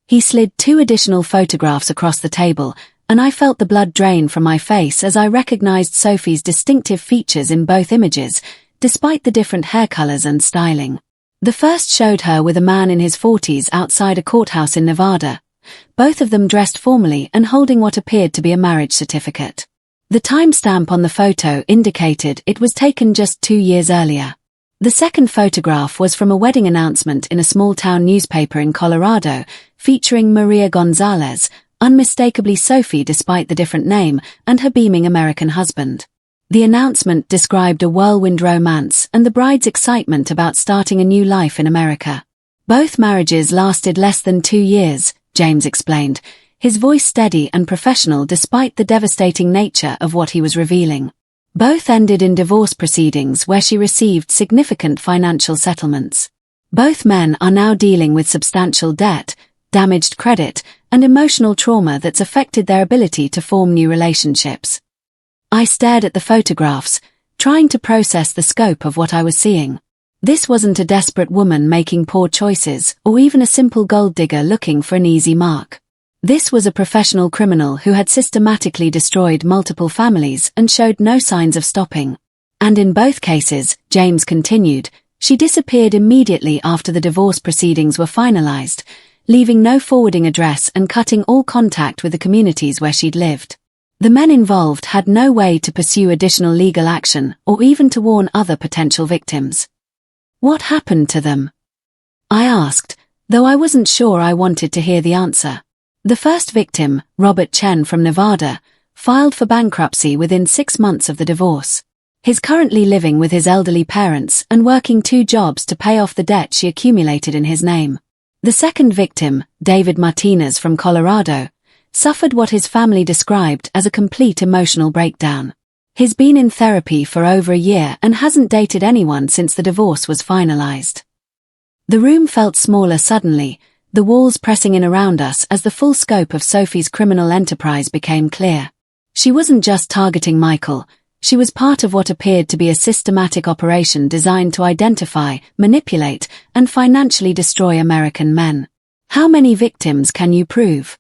He slid 2 additional photographs across the table, and I felt the blood drain from my face as I recognized Sophie's distinctive features in both images, despite the different hair colors and styling. The first showed her with a man in his 40s outside a courthouse in Nevada, both of them dressed formally and holding what appeared to be a marriage certificate. The timestamp on the photo indicated it was taken just 2 years earlier. The second photograph was from a wedding announcement in a small-town newspaper in Colorado, featuring Maria Gonzalez, unmistakably Sophie despite the different name, and her beaming American husband. The announcement described a whirlwind romance and the bride's excitement about starting a new life in America. Both marriages lasted less than 2 years, James explained, his voice steady and professional despite the devastating nature of what he was revealing. Both ended in divorce proceedings where she received significant financial settlements. Both men are now dealing with substantial debt, damaged credit, and emotional trauma that's affected their ability to form new relationships. I stared at the photographs, trying to process the scope of what I was seeing. This wasn't a desperate woman making poor choices, or even a simple gold digger looking for an easy mark. This was a professional criminal who had systematically destroyed multiple families and showed no signs of stopping. And in both cases, James continued, she disappeared immediately after the divorce proceedings were finalized, leaving no forwarding address and cutting all contact with the communities where she'd lived. The men involved had no way to pursue additional legal action or even to warn other potential victims. What happened to them? I asked, though I wasn't sure I wanted to hear the answer. The first victim, Robert Chen from Nevada, filed for bankruptcy within 6 months of the divorce. He's currently living with his elderly parents and working 2 jobs to pay off the debt she accumulated in his name. The second victim, David Martinez from Colorado, suffered what his family described as a complete emotional breakdown. He's been in therapy for over a year and hasn't dated anyone since the divorce was finalized. The room felt smaller suddenly, the walls pressing in around us as the full scope of Sophie's criminal enterprise became clear. She wasn't just targeting Michael, she was part of what appeared to be a systematic operation designed to identify, manipulate, and financially destroy American men. How many victims can you prove?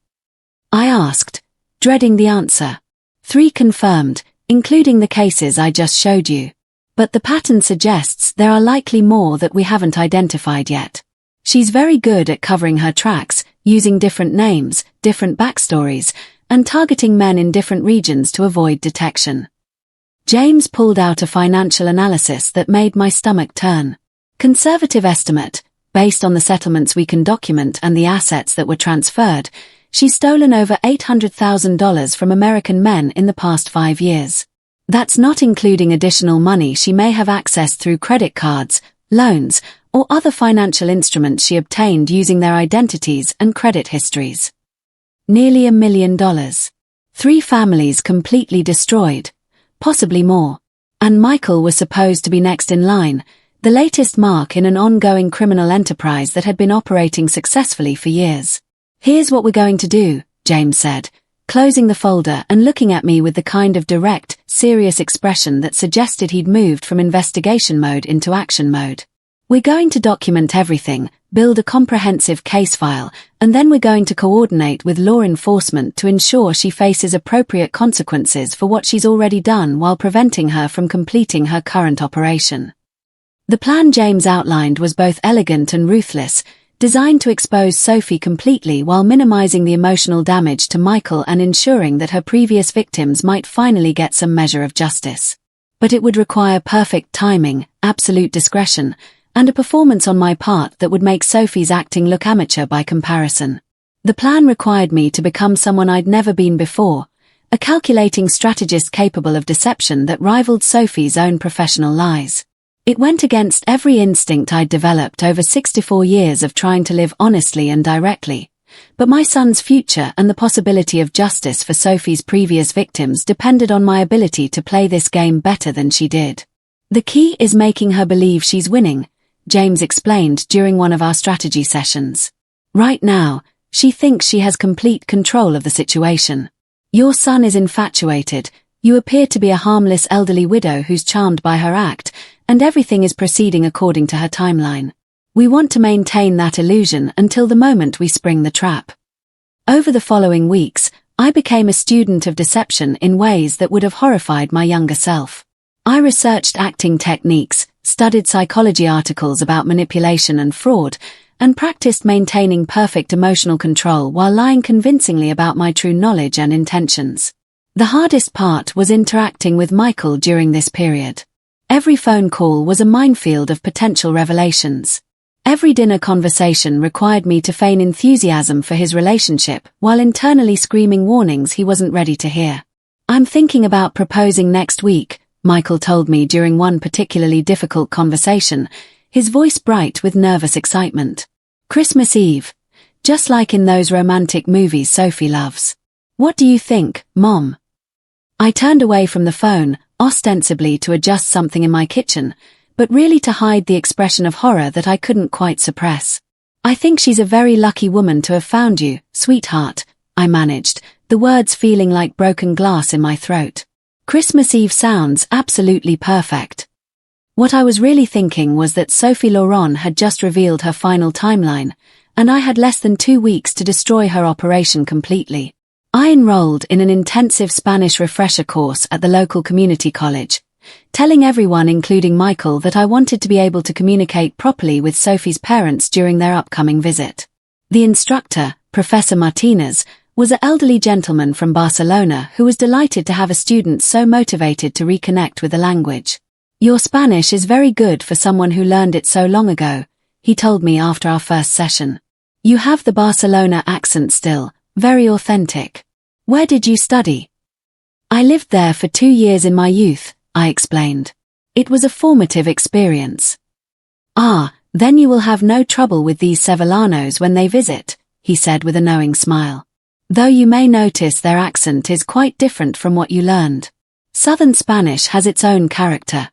I asked, dreading the answer. 3 confirmed, including the cases I just showed you. But the pattern suggests there are likely more that we haven't identified yet. She's very good at covering her tracks, using different names, different backstories, and targeting men in different regions to avoid detection. James pulled out a financial analysis that made my stomach turn. Conservative estimate, based on the settlements we can document and the assets that were transferred, she's stolen over $800,000 from American men in the past 5 years. That's not including additional money she may have accessed through credit cards, loans, or other financial instruments she obtained using their identities and credit histories. Nearly $1 million. 3 families completely destroyed, possibly more. And Michael was supposed to be next in line, the latest mark in an ongoing criminal enterprise that had been operating successfully for years. Here's what we're going to do, James said, closing the folder and looking at me with the kind of direct, serious expression that suggested he'd moved from investigation mode into action mode. We're going to document everything, build a comprehensive case file, and then we're going to coordinate with law enforcement to ensure she faces appropriate consequences for what she's already done while preventing her from completing her current operation. The plan James outlined was both elegant and ruthless, designed to expose Sophie completely while minimizing the emotional damage to Michael and ensuring that her previous victims might finally get some measure of justice. But it would require perfect timing, absolute discretion, and a performance on my part that would make Sophie's acting look amateur by comparison. The plan required me to become someone I'd never been before, a calculating strategist capable of deception that rivaled Sophie's own professional lies. It went against every instinct I'd developed over 64 years of trying to live honestly and directly, but my son's future and the possibility of justice for Sophie's previous victims depended on my ability to play this game better than she did. The key is making her believe she's winning, James explained during one of our strategy sessions. Right now, she thinks she has complete control of the situation. Your son is infatuated, you appear to be a harmless elderly widow who's charmed by her act, and everything is proceeding according to her timeline. We want to maintain that illusion until the moment we spring the trap. Over the following weeks, I became a student of deception in ways that would have horrified my younger self. I researched acting techniques, studied psychology articles about manipulation and fraud, and practiced maintaining perfect emotional control while lying convincingly about my true knowledge and intentions. The hardest part was interacting with Michael during this period. Every phone call was a minefield of potential revelations. Every dinner conversation required me to feign enthusiasm for his relationship while internally screaming warnings he wasn't ready to hear. I'm thinking about proposing next week, Michael told me during one particularly difficult conversation, his voice bright with nervous excitement. Christmas Eve. Just like in those romantic movies Sophie loves. What do you think, Mom? I turned away from the phone, ostensibly to adjust something in my kitchen, but really to hide the expression of horror that I couldn't quite suppress. I think she's a very lucky woman to have found you, sweetheart, I managed, the words feeling like broken glass in my throat. Christmas Eve sounds absolutely perfect. What I was really thinking was that Sophie Laurent had just revealed her final timeline, and I had less than 2 weeks to destroy her operation completely. I enrolled in an intensive Spanish refresher course at the local community college, telling everyone including Michael that I wanted to be able to communicate properly with Sophie's parents during their upcoming visit. The instructor, Professor Martinez, was an elderly gentleman from Barcelona who was delighted to have a student so motivated to reconnect with the language. "Your Spanish is very good for someone who learned it so long ago," he told me after our first session. "You have the Barcelona accent still, very authentic. Where did you study?" "I lived there for 2 years in my youth," I explained. "It was a formative experience." "Ah, then you will have no trouble with these Sevillanos when they visit," he said with a knowing smile. "Though you may notice their accent is quite different from what you learned. Southern Spanish has its own character."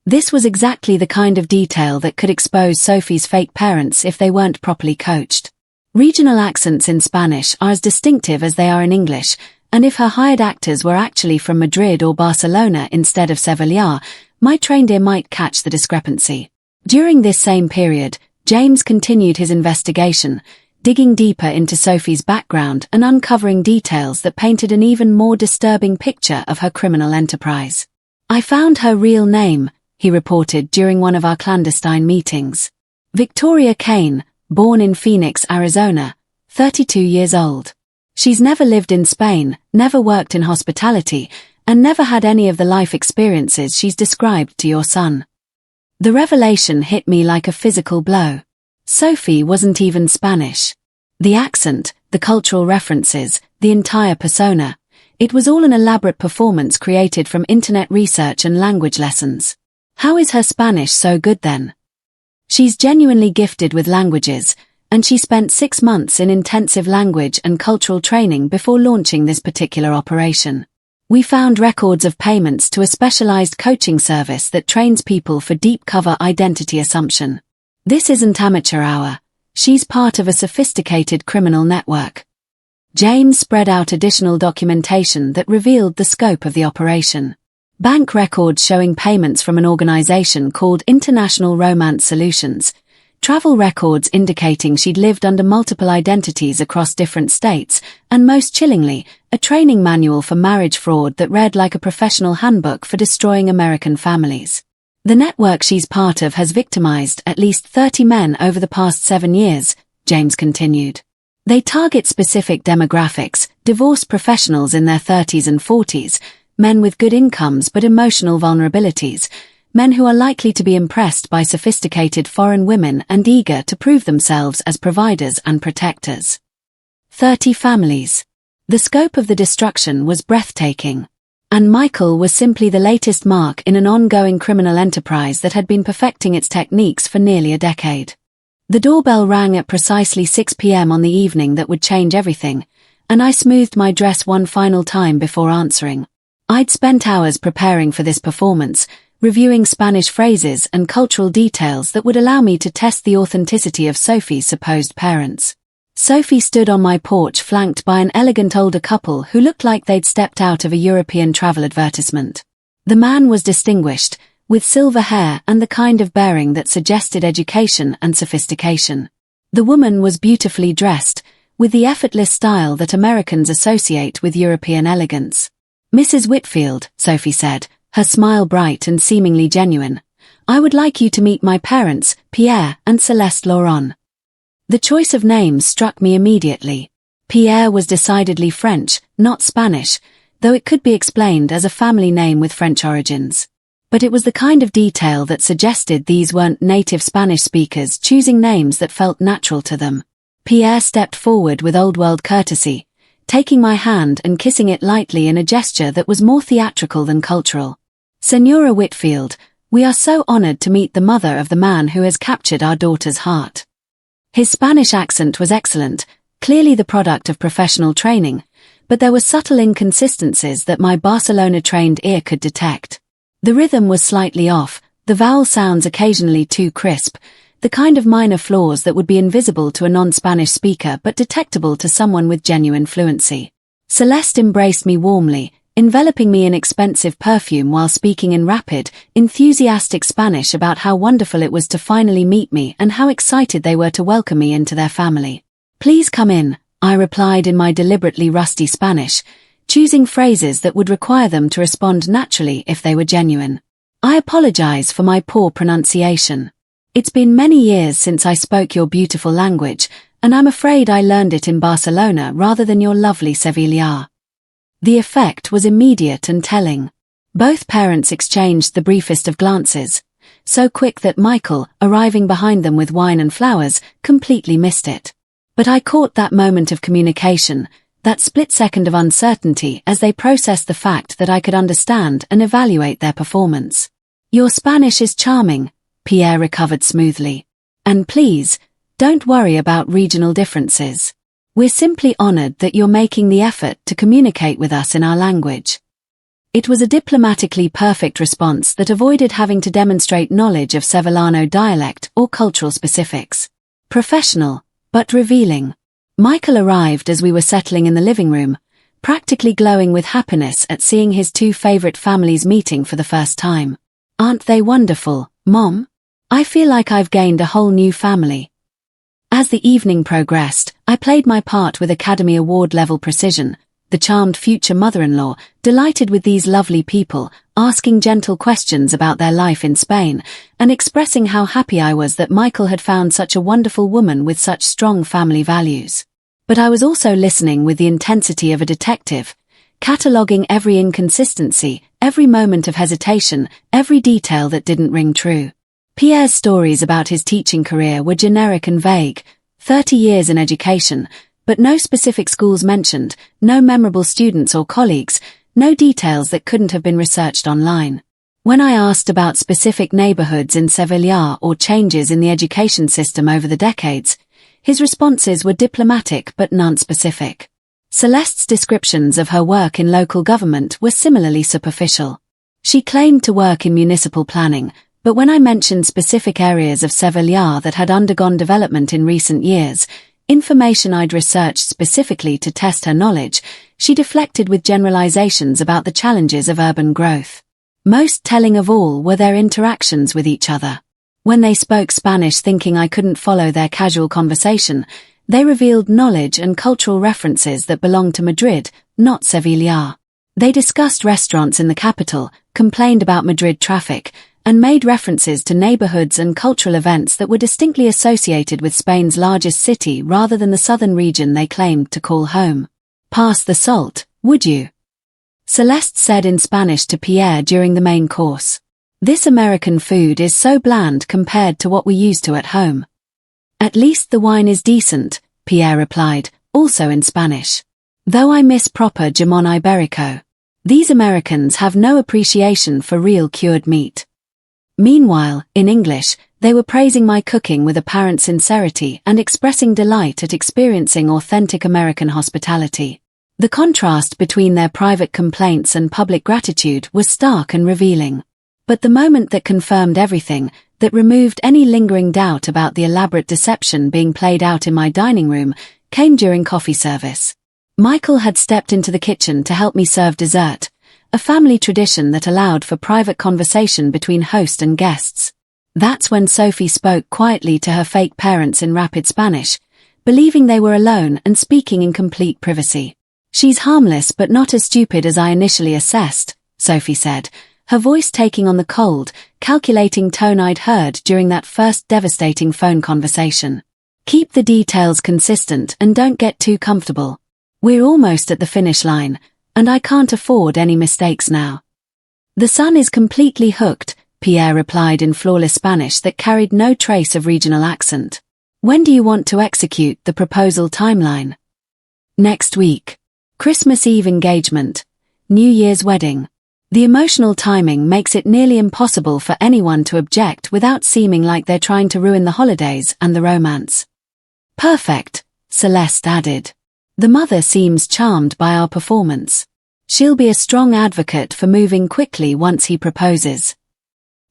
This was exactly the kind of detail that could expose Sophie's fake parents if they weren't properly coached. Regional accents in Spanish are as distinctive as they are in English, and if her hired actors were actually from Madrid or Barcelona instead of Sevilla, my trained ear might catch the discrepancy. During this same period, James continued his investigation, digging deeper into Sophie's background and uncovering details that painted an even more disturbing picture of her criminal enterprise. "I found her real name," he reported during one of our clandestine meetings. "Victoria Kane, born in Phoenix, Arizona, 32 years old. She's never lived in Spain, never worked in hospitality, and never had any of the life experiences she's described to your son." The revelation hit me like a physical blow. Sophie wasn't even Spanish. The accent, the cultural references, the entire persona, it was all an elaborate performance created from internet research and language lessons. How is her Spanish so good then? She's genuinely gifted with languages, and she spent 6 months in intensive language and cultural training before launching this particular operation. We found records of payments to a specialized coaching service that trains people for deep cover identity assumption. This isn't amateur hour. She's part of a sophisticated criminal network. James spread out additional documentation that revealed the scope of the operation. Bank records showing payments from an organization called International Romance Solutions, travel records indicating she'd lived under multiple identities across different states, and most chillingly, a training manual for marriage fraud that read like a professional handbook for destroying American families. The network she's part of has victimized at least 30 men over the past 7 years, James continued. They target specific demographics, divorced professionals in their 30s and 40s, men with good incomes but emotional vulnerabilities, men who are likely to be impressed by sophisticated foreign women and eager to prove themselves as providers and protectors. 30 families. The scope of the destruction was breathtaking. And Michael was simply the latest mark in an ongoing criminal enterprise that had been perfecting its techniques for nearly a decade. The doorbell rang at precisely 6 p.m. on the evening that would change everything, and I smoothed my dress one final time before answering. I'd spent hours preparing for this performance, reviewing Spanish phrases and cultural details that would allow me to test the authenticity of Sophie's supposed parents. Sophie stood on my porch flanked by an elegant older couple who looked like they'd stepped out of a European travel advertisement. The man was distinguished, with silver hair and the kind of bearing that suggested education and sophistication. The woman was beautifully dressed, with the effortless style that Americans associate with European elegance. "Mrs. Whitfield," Sophie said, her smile bright and seemingly genuine, "I would like you to meet my parents, Pierre and Celeste Laurent." The choice of names struck me immediately. Pierre was decidedly French, not Spanish, though it could be explained as a family name with French origins. But it was the kind of detail that suggested these weren't native Spanish speakers choosing names that felt natural to them. Pierre stepped forward with old-world courtesy, taking my hand and kissing it lightly in a gesture that was more theatrical than cultural. "Senora Whitfield, we are so honored to meet the mother of the man who has captured our daughter's heart." His Spanish accent was excellent, clearly the product of professional training, but there were subtle inconsistencies that my Barcelona-trained ear could detect. The rhythm was slightly off, the vowel sounds occasionally too crisp, the kind of minor flaws that would be invisible to a non-Spanish speaker but detectable to someone with genuine fluency. Celeste embraced me warmly, enveloping me in expensive perfume while speaking in rapid, enthusiastic Spanish about how wonderful it was to finally meet me and how excited they were to welcome me into their family. "Please come in," I replied in my deliberately rusty Spanish, choosing phrases that would require them to respond naturally if they were genuine. "I apologize for my poor pronunciation. It's been many years since I spoke your beautiful language, and I'm afraid I learned it in Barcelona rather than your lovely Sevilla." The effect was immediate and telling. Both parents exchanged the briefest of glances, so quick that Michael, arriving behind them with wine and flowers, completely missed it. But I caught that moment of communication, that split second of uncertainty as they processed the fact that I could understand and evaluate their performance. "Your Spanish is charming," Pierre recovered smoothly. "And please, don't worry about regional differences. We're simply honored that you're making the effort to communicate with us in our language." It was a diplomatically perfect response that avoided having to demonstrate knowledge of Sevillano dialect or cultural specifics. Professional, but revealing. Michael arrived as we were settling in the living room, practically glowing with happiness at seeing his two favorite families meeting for the first time. "Aren't they wonderful, Mom? I feel like I've gained a whole new family." As the evening progressed, I played my part with Academy Award-level precision, the charmed future mother-in-law, delighted with these lovely people, asking gentle questions about their life in Spain, and expressing how happy I was that Michael had found such a wonderful woman with such strong family values. But I was also listening with the intensity of a detective, cataloguing every inconsistency, every moment of hesitation, every detail that didn't ring true. Pierre's stories about his teaching career were generic and vague, 30 years in education, but no specific schools mentioned, no memorable students or colleagues, no details that couldn't have been researched online. When I asked about specific neighborhoods in Sevilla or changes in the education system over the decades, his responses were diplomatic but non-specific. Celeste's descriptions of her work in local government were similarly superficial. She claimed to work in municipal planning, but when I mentioned specific areas of Sevilla that had undergone development in recent years, information I'd researched specifically to test her knowledge, she deflected with generalizations about the challenges of urban growth. Most telling of all were their interactions with each other. When they spoke Spanish thinking I couldn't follow their casual conversation, they revealed knowledge and cultural references that belonged to Madrid, not Sevilla. They discussed restaurants in the capital, complained about Madrid traffic, and made references to neighborhoods and cultural events that were distinctly associated with Spain's largest city rather than the southern region they claimed to call home. "Pass the salt, would you?" Celeste said in Spanish to Pierre during the main course. "This American food is so bland compared to what we're used to at home." "At least the wine is decent," Pierre replied, also in Spanish. "Though I miss proper jamón ibérico. These Americans have no appreciation for real cured meat." Meanwhile, in English, they were praising my cooking with apparent sincerity and expressing delight at experiencing authentic American hospitality. The contrast between their private complaints and public gratitude was stark and revealing. But the moment that confirmed everything, that removed any lingering doubt about the elaborate deception being played out in my dining room, came during coffee service. Michael had stepped into the kitchen to help me serve dessert, a family tradition that allowed for private conversation between host and guests. That's when Sophie spoke quietly to her fake parents in rapid Spanish, believing they were alone and speaking in complete privacy. "She's harmless but not as stupid as I initially assessed," Sophie said, her voice taking on the cold, calculating tone I'd heard during that first devastating phone conversation. "Keep the details consistent and don't get too comfortable. We're almost at the finish line, and I can't afford any mistakes now." "The son is completely hooked," Pierre replied in flawless Spanish that carried no trace of regional accent. "When do you want to execute the proposal timeline?" "Next week. Christmas Eve engagement. New Year's wedding. The emotional timing makes it nearly impossible for anyone to object without seeming like they're trying to ruin the holidays and the romance." Perfect, Celeste added. The mother seems charmed by our performance. She'll be a strong advocate for moving quickly once he proposes.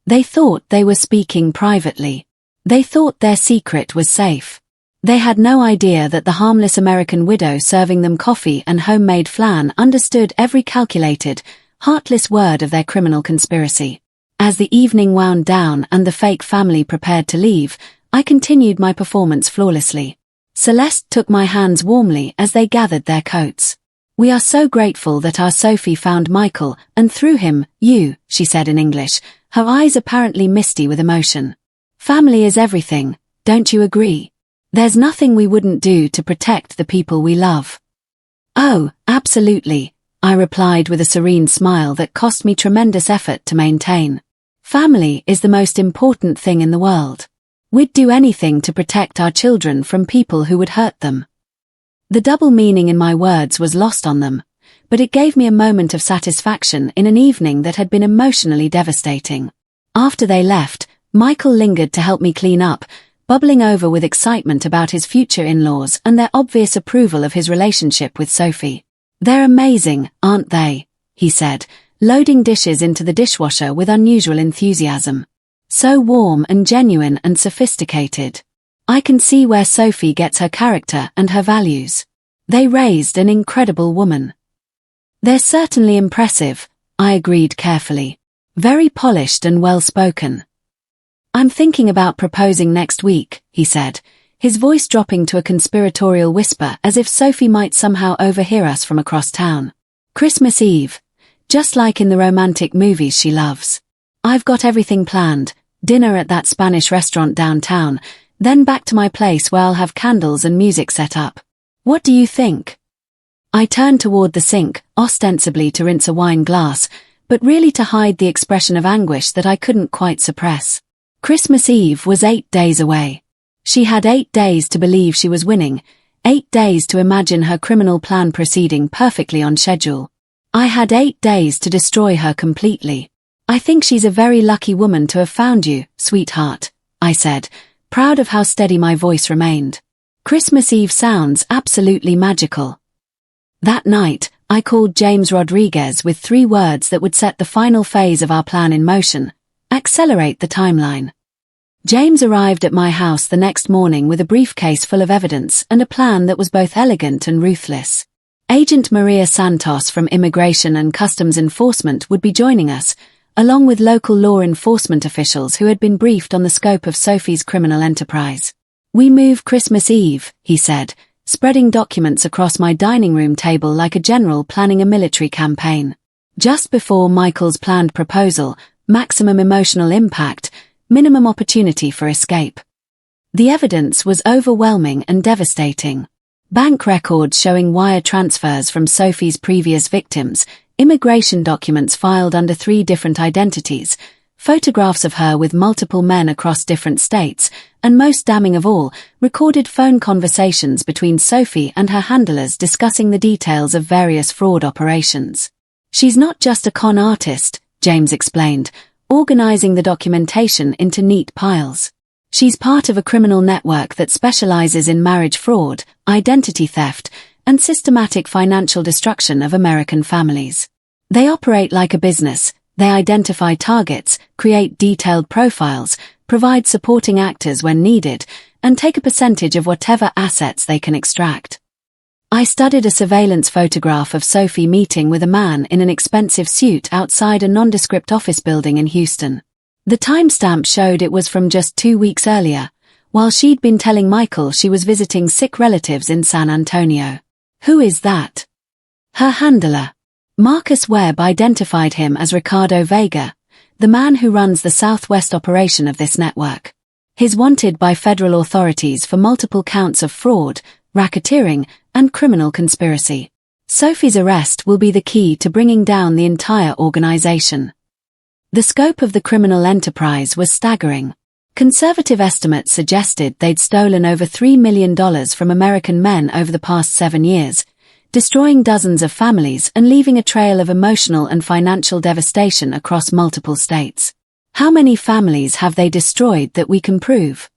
They thought they were speaking privately. They thought their secret was safe. They had no idea that the harmless American widow serving them coffee and homemade flan understood every calculated, heartless word of their criminal conspiracy. As the evening wound down and the fake family prepared to leave, I continued my performance flawlessly. Celeste took my hands warmly as they gathered their coats. We are so grateful that our Sophie found Michael, and through him, you, she said in English, her eyes apparently misty with emotion. Family is everything, don't you agree? There's nothing we wouldn't do to protect the people we love. Oh, absolutely, I replied with a serene smile that cost me tremendous effort to maintain. Family is the most important thing in the world. We'd do anything to protect our children from people who would hurt them. The double meaning in my words was lost on them, but it gave me a moment of satisfaction in an evening that had been emotionally devastating. After they left, Michael lingered to help me clean up, bubbling over with excitement about his future in-laws and their obvious approval of his relationship with Sophie. They're amazing, aren't they? He said, loading dishes into the dishwasher with unusual enthusiasm. So warm and genuine and sophisticated. I can see where Sophie gets her character and her values. They raised an incredible woman. They're certainly impressive, I agreed carefully. Very polished and well-spoken. I'm thinking about proposing next week, he said, his voice dropping to a conspiratorial whisper as if Sophie might somehow overhear us from across town. Christmas Eve. Just like in the romantic movies she loves. I've got everything planned, dinner at that Spanish restaurant downtown, then back to my place where I'll have candles and music set up. What do you think? I turned toward the sink, ostensibly to rinse a wine glass, but really to hide the expression of anguish that I couldn't quite suppress. Christmas Eve was 8 days away. She had 8 days to believe she was winning, 8 days to imagine her criminal plan proceeding perfectly on schedule. I had 8 days to destroy her completely. I think she's a very lucky woman to have found you, sweetheart, I said, proud of how steady my voice remained. Christmas Eve sounds absolutely magical. That night, I called James Rodriguez with 3 words that would set the final phase of our plan in motion: accelerate the timeline. James arrived at my house the next morning with a briefcase full of evidence and a plan that was both elegant and ruthless. Agent Maria Santos from Immigration and Customs Enforcement would be joining us, along with local law enforcement officials who had been briefed on the scope of Sophie's criminal enterprise. We move Christmas Eve, he said, spreading documents across my dining room table like a general planning a military campaign. Just before Michael's planned proposal, maximum emotional impact, minimum opportunity for escape. The evidence was overwhelming and devastating. Bank records showing wire transfers from Sophie's previous victims, immigration documents filed under 3 different identities, photographs of her with multiple men across different states, and most damning of all, recorded phone conversations between Sophie and her handlers discussing the details of various fraud operations. She's not just a con artist, James explained, organizing the documentation into neat piles. She's part of a criminal network that specializes in marriage fraud, identity theft, and systematic financial destruction of American families. They operate like a business. They identify targets, create detailed profiles, provide supporting actors when needed, and take a percentage of whatever assets they can extract. I studied a surveillance photograph of Sophie meeting with a man in an expensive suit outside a nondescript office building in Houston. The timestamp showed it was from just 2 weeks earlier, while she'd been telling Michael she was visiting sick relatives in San Antonio. Who is that? Her handler. Marcus Webb identified him as Ricardo Vega, the man who runs the southwest operation of this network. He's wanted by federal authorities for multiple counts of fraud, racketeering, and criminal conspiracy. Sophie's arrest will be the key to bringing down the entire organization. The scope of the criminal enterprise was staggering. Conservative estimates suggested they'd stolen over $3 million from American men over the past 7 years, destroying dozens of families and leaving a trail of emotional and financial devastation across multiple states. How many families have they destroyed that we can prove?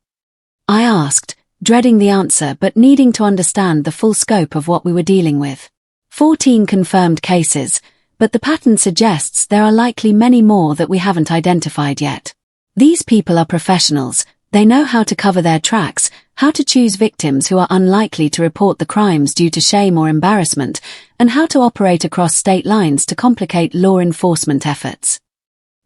I asked, dreading the answer but needing to understand the full scope of what we were dealing with. 14 confirmed cases, but the pattern suggests there are likely many more that we haven't identified yet. These people are professionals. They know how to cover their tracks, how to choose victims who are unlikely to report the crimes due to shame or embarrassment, and how to operate across state lines to complicate law enforcement efforts.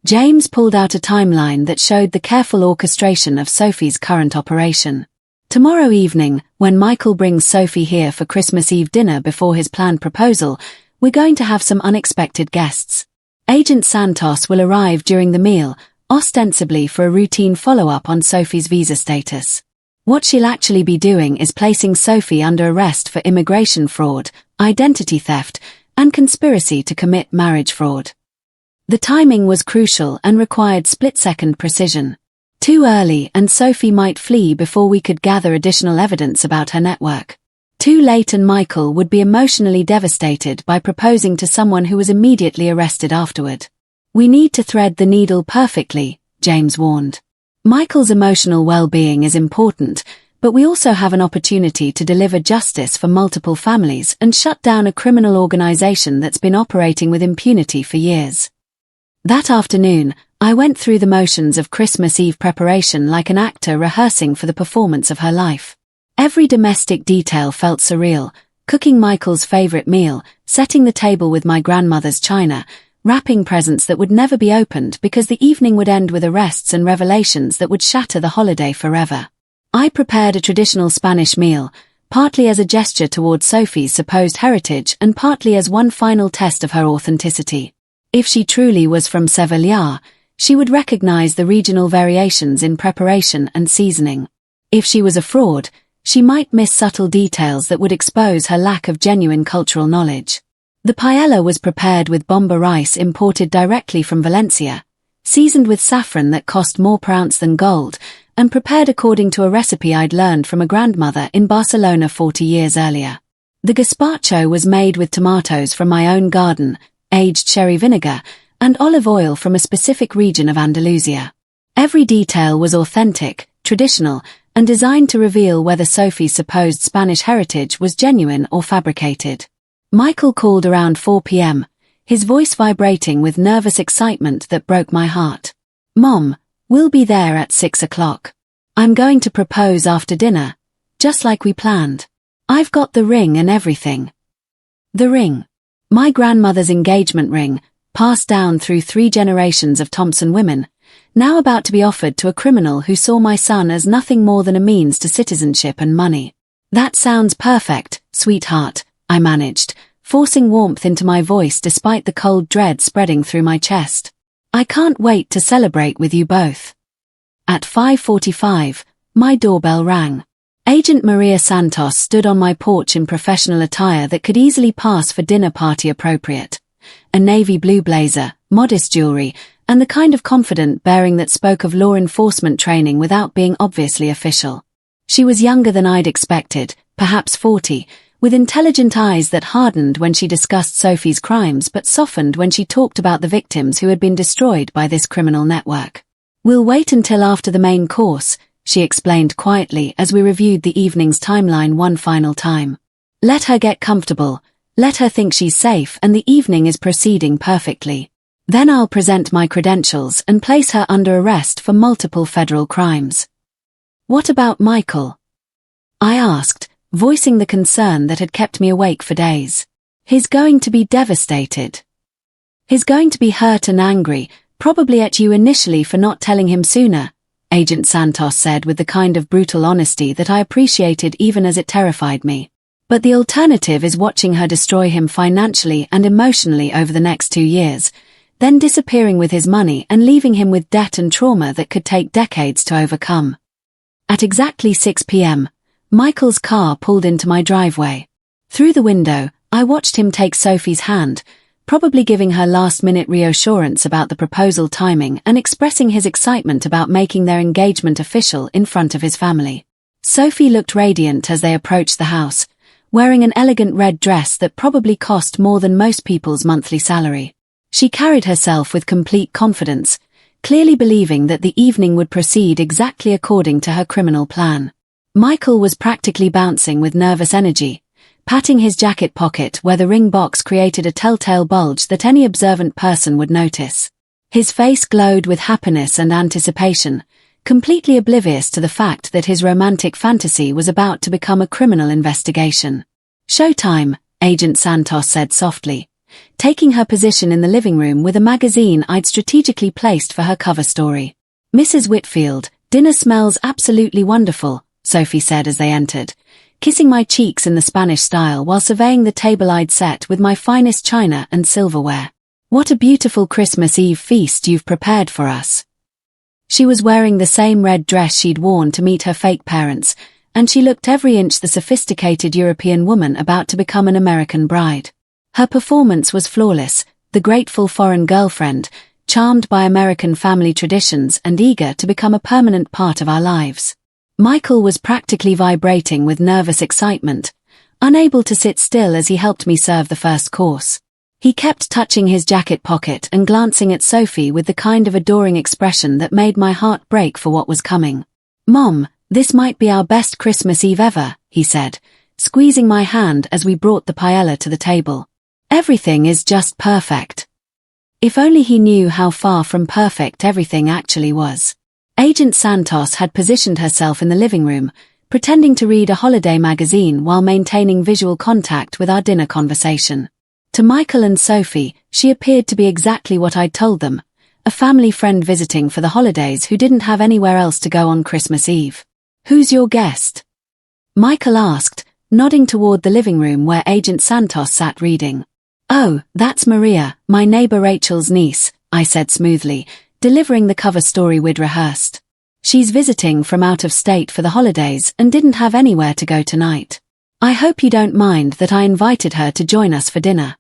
James pulled out a timeline that showed the careful orchestration of Sophie's current operation. Tomorrow evening, when Michael brings Sophie here for Christmas Eve dinner before his planned proposal, we're going to have some unexpected guests. Agent Santos will arrive during the meal, ostensibly for a routine follow-up on Sophie's visa status. What she'll actually be doing is placing Sophie under arrest for immigration fraud, identity theft, and conspiracy to commit marriage fraud. The timing was crucial and required split-second precision. Too early and Sophie might flee before we could gather additional evidence about her network. Too late and Michael would be emotionally devastated by proposing to someone who was immediately arrested afterward. We need to thread the needle perfectly, James warned. Michael's emotional well-being is important, but we also have an opportunity to deliver justice for multiple families and shut down a criminal organization that's been operating with impunity for years. That afternoon, I went through the motions of Christmas Eve preparation like an actor rehearsing for the performance of her life. Every domestic detail felt surreal: cooking Michael's favorite meal, setting the table with my grandmother's china, wrapping presents that would never be opened because the evening would end with arrests and revelations that would shatter the holiday forever. I prepared a traditional Spanish meal, partly as a gesture towards Sophie's supposed heritage and partly as one final test of her authenticity. If she truly was from Sevilla, she would recognize the regional variations in preparation and seasoning. If she was a fraud, she might miss subtle details that would expose her lack of genuine cultural knowledge. The paella was prepared with bomba rice imported directly from Valencia, seasoned with saffron that cost more per ounce than gold, and prepared according to a recipe I'd learned from a grandmother in Barcelona 40 years earlier. The gazpacho was made with tomatoes from my own garden, aged sherry vinegar, and olive oil from a specific region of Andalusia. Every detail was authentic, traditional, and designed to reveal whether Sophie's supposed Spanish heritage was genuine or fabricated. Michael called around 4 p.m., his voice vibrating with nervous excitement that broke my heart. "Mom, we'll be there at 6 o'clock. I'm going to propose after dinner, just like we planned. I've got the ring and everything." The ring. My grandmother's engagement ring, passed down through 3 generations of Thompson women, now about to be offered to a criminal who saw my son as nothing more than a means to citizenship and money. "That sounds perfect, sweetheart," I managed, forcing warmth into my voice despite the cold dread spreading through my chest. "I can't wait to celebrate with you both." At 5:45, my doorbell rang. Agent Maria Santos stood on my porch in professional attire that could easily pass for dinner party appropriate. A navy blue blazer, modest jewelry, and the kind of confident bearing that spoke of law enforcement training without being obviously official. She was younger than I'd expected, perhaps 40, with intelligent eyes that hardened when she discussed Sophie's crimes but softened when she talked about the victims who had been destroyed by this criminal network. "We'll wait until after the main course," she explained quietly as we reviewed the evening's timeline one final time. "Let her get comfortable, let her think she's safe and the evening is proceeding perfectly. Then I'll present my credentials and place her under arrest for multiple federal crimes." "What about Michael?" I asked, voicing the concern that had kept me awake for days. "He's going to be devastated. He's going to be hurt and angry, probably at you initially for not telling him sooner," Agent Santos said with the kind of brutal honesty that I appreciated even as it terrified me. "But the alternative is watching her destroy him financially and emotionally over the next 2 years, then disappearing with his money and leaving him with debt and trauma that could take decades to overcome." At exactly 6 p.m., Michael's car pulled into my driveway. Through the window, I watched him take Sophie's hand, probably giving her last-minute reassurance about the proposal timing and expressing his excitement about making their engagement official in front of his family. Sophie looked radiant as they approached the house, wearing an elegant red dress that probably cost more than most people's monthly salary. She carried herself with complete confidence, clearly believing that the evening would proceed exactly according to her criminal plan. Michael was practically bouncing with nervous energy, patting his jacket pocket where the ring box created a telltale bulge that any observant person would notice. His face glowed with happiness and anticipation, completely oblivious to the fact that his romantic fantasy was about to become a criminal investigation. "Showtime," Agent Santos said softly, taking her position in the living room with a magazine I'd strategically placed for her cover story. "Mrs. Whitfield, dinner smells absolutely wonderful," Sophie said as they entered, kissing my cheeks in the Spanish style while surveying the table I'd set with my finest china and silverware. "What a beautiful Christmas Eve feast you've prepared for us." She was wearing the same red dress she'd worn to meet her fake parents, and she looked every inch the sophisticated European woman about to become an American bride. Her performance was flawless, the grateful foreign girlfriend, charmed by American family traditions and eager to become a permanent part of our lives. Michael was practically vibrating with nervous excitement, unable to sit still as he helped me serve the first course. He kept touching his jacket pocket and glancing at Sophie with the kind of adoring expression that made my heart break for what was coming. "Mom, this might be our best Christmas Eve ever," he said, squeezing my hand as we brought the paella to the table. "Everything is just perfect." If only he knew how far from perfect everything actually was. Agent Santos had positioned herself in the living room, pretending to read a holiday magazine while maintaining visual contact with our dinner conversation. To Michael and Sophie, she appeared to be exactly what I'd told them, a family friend visiting for the holidays who didn't have anywhere else to go on Christmas Eve. "Who's your guest?" Michael asked, nodding toward the living room where Agent Santos sat reading. "Oh, that's Maria, my neighbor Rachel's niece," I said smoothly, delivering the cover story we'd rehearsed. "She's visiting from out of state for the holidays and didn't have anywhere to go tonight. I hope you don't mind that I invited her to join us for dinner."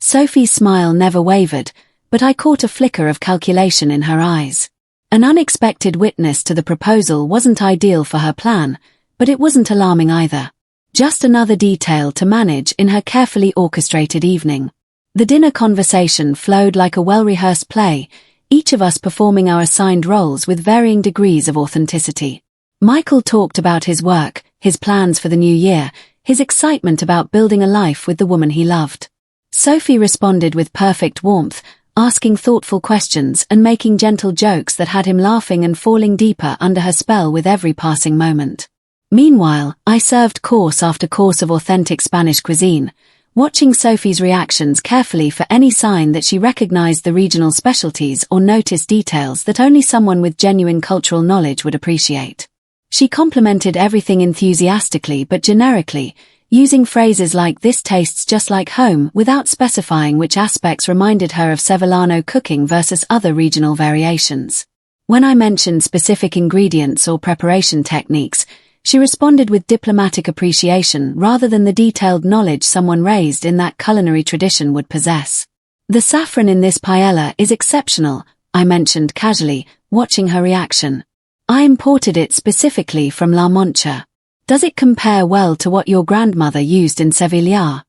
Sophie's smile never wavered, but I caught a flicker of calculation in her eyes. An unexpected witness to the proposal wasn't ideal for her plan, but it wasn't alarming either. Just another detail to manage in her carefully orchestrated evening. The dinner conversation flowed like a well-rehearsed play, each of us performing our assigned roles with varying degrees of authenticity. Michael talked about his work, his plans for the new year, his excitement about building a life with the woman he loved. Sophie responded with perfect warmth, asking thoughtful questions and making gentle jokes that had him laughing and falling deeper under her spell with every passing moment. Meanwhile, I served course after course of authentic Spanish cuisine, watching Sophie's reactions carefully for any sign that she recognized the regional specialties or noticed details that only someone with genuine cultural knowledge would appreciate. She complimented everything enthusiastically but generically, using phrases like "this tastes just like home" without specifying which aspects reminded her of Sevillano cooking versus other regional variations. When I mentioned specific ingredients or preparation techniques, she responded with diplomatic appreciation rather than the detailed knowledge someone raised in that culinary tradition would possess. "The saffron in this paella is exceptional," I mentioned casually, watching her reaction. "I imported it specifically from La Mancha. Does it compare well to what your grandmother used in Sevilla?"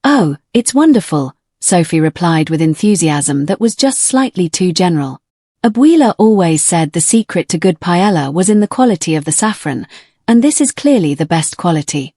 "Oh, it's wonderful," Sophie replied with enthusiasm that was just slightly too general. "Abuela always said the secret to good paella was in the quality of the saffron, and this is clearly the best quality."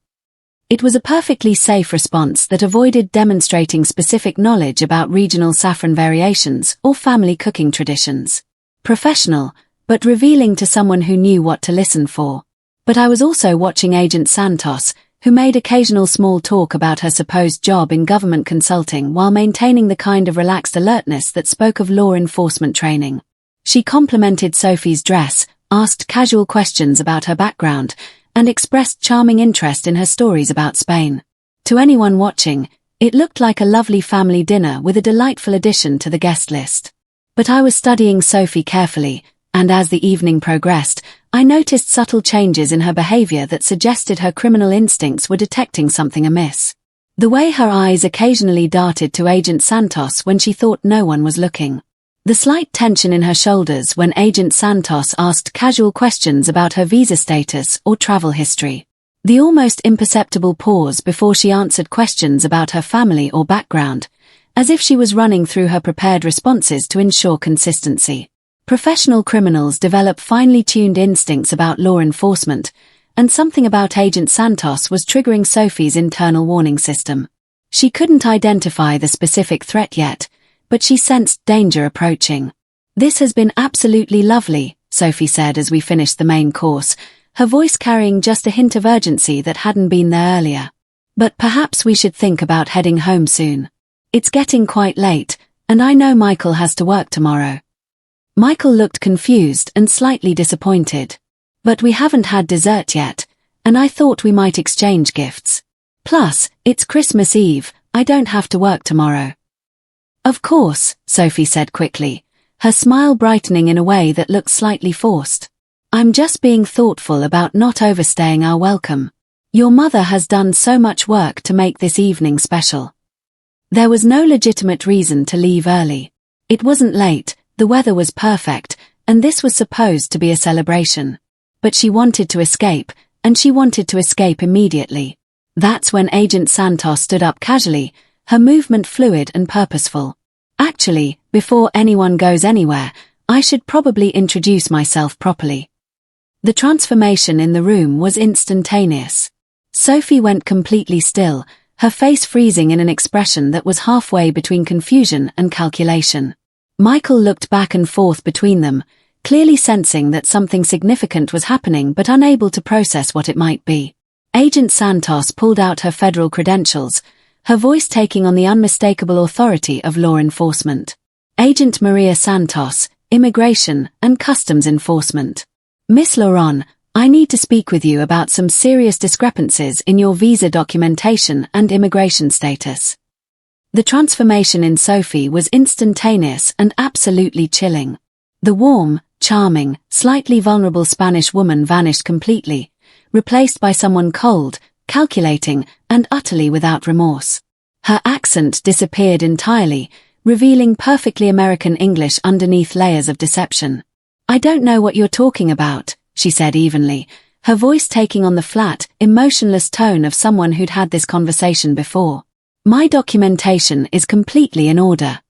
It was a perfectly safe response that avoided demonstrating specific knowledge about regional saffron variations or family cooking traditions. Professional, but revealing to someone who knew what to listen for. But I was also watching Agent Santos, who made occasional small talk about her supposed job in government consulting while maintaining the kind of relaxed alertness that spoke of law enforcement training. She complimented Sophie's dress, asked casual questions about her background, and expressed charming interest in her stories about Spain. To anyone watching, it looked like a lovely family dinner with a delightful addition to the guest list. But I was studying Sophie carefully, and as the evening progressed, I noticed subtle changes in her behavior that suggested her criminal instincts were detecting something amiss. The way her eyes occasionally darted to Agent Santos when she thought no one was looking. The slight tension in her shoulders when Agent Santos asked casual questions about her visa status or travel history. The almost imperceptible pause before she answered questions about her family or background, as if she was running through her prepared responses to ensure consistency. Professional criminals develop finely tuned instincts about law enforcement, and something about Agent Santos was triggering Sophie's internal warning system. She couldn't identify the specific threat yet, but she sensed danger approaching. "This has been absolutely lovely," Sophie said as we finished the main course, her voice carrying just a hint of urgency that hadn't been there earlier. "But perhaps we should think about heading home soon. It's getting quite late, and I know Michael has to work tomorrow." Michael looked confused and slightly disappointed. "But we haven't had dessert yet, and I thought we might exchange gifts. Plus, it's Christmas Eve, I don't have to work tomorrow." "Of course," Sophie said quickly, her smile brightening in a way that looked slightly forced. "I'm just being thoughtful about not overstaying our welcome. Your mother has done so much work to make this evening special." There was no legitimate reason to leave early. It wasn't late, the weather was perfect, and this was supposed to be a celebration. But she wanted to escape, and she wanted to escape immediately. That's when Agent Santos stood up casually, her movement fluid and purposeful. "Actually, before anyone goes anywhere, I should probably introduce myself properly." The transformation in the room was instantaneous. Sophie went completely still, her face freezing in an expression that was halfway between confusion and calculation. Michael looked back and forth between them, clearly sensing that something significant was happening but unable to process what it might be. Agent Santos pulled out her federal credentials, her voice taking on the unmistakable authority of law enforcement. "Agent Maria Santos, Immigration and Customs Enforcement. Miss Laurent, I need to speak with you about some serious discrepancies in your visa documentation and immigration status." The transformation in Sophie was instantaneous and absolutely chilling. The warm, charming, slightly vulnerable Spanish woman vanished completely, replaced by someone cold, calculating, and utterly without remorse. Her accent disappeared entirely, revealing perfectly American English underneath layers of deception. "I don't know what you're talking about," she said evenly, her voice taking on the flat, emotionless tone of someone who'd had this conversation before. "My documentation is completely in order."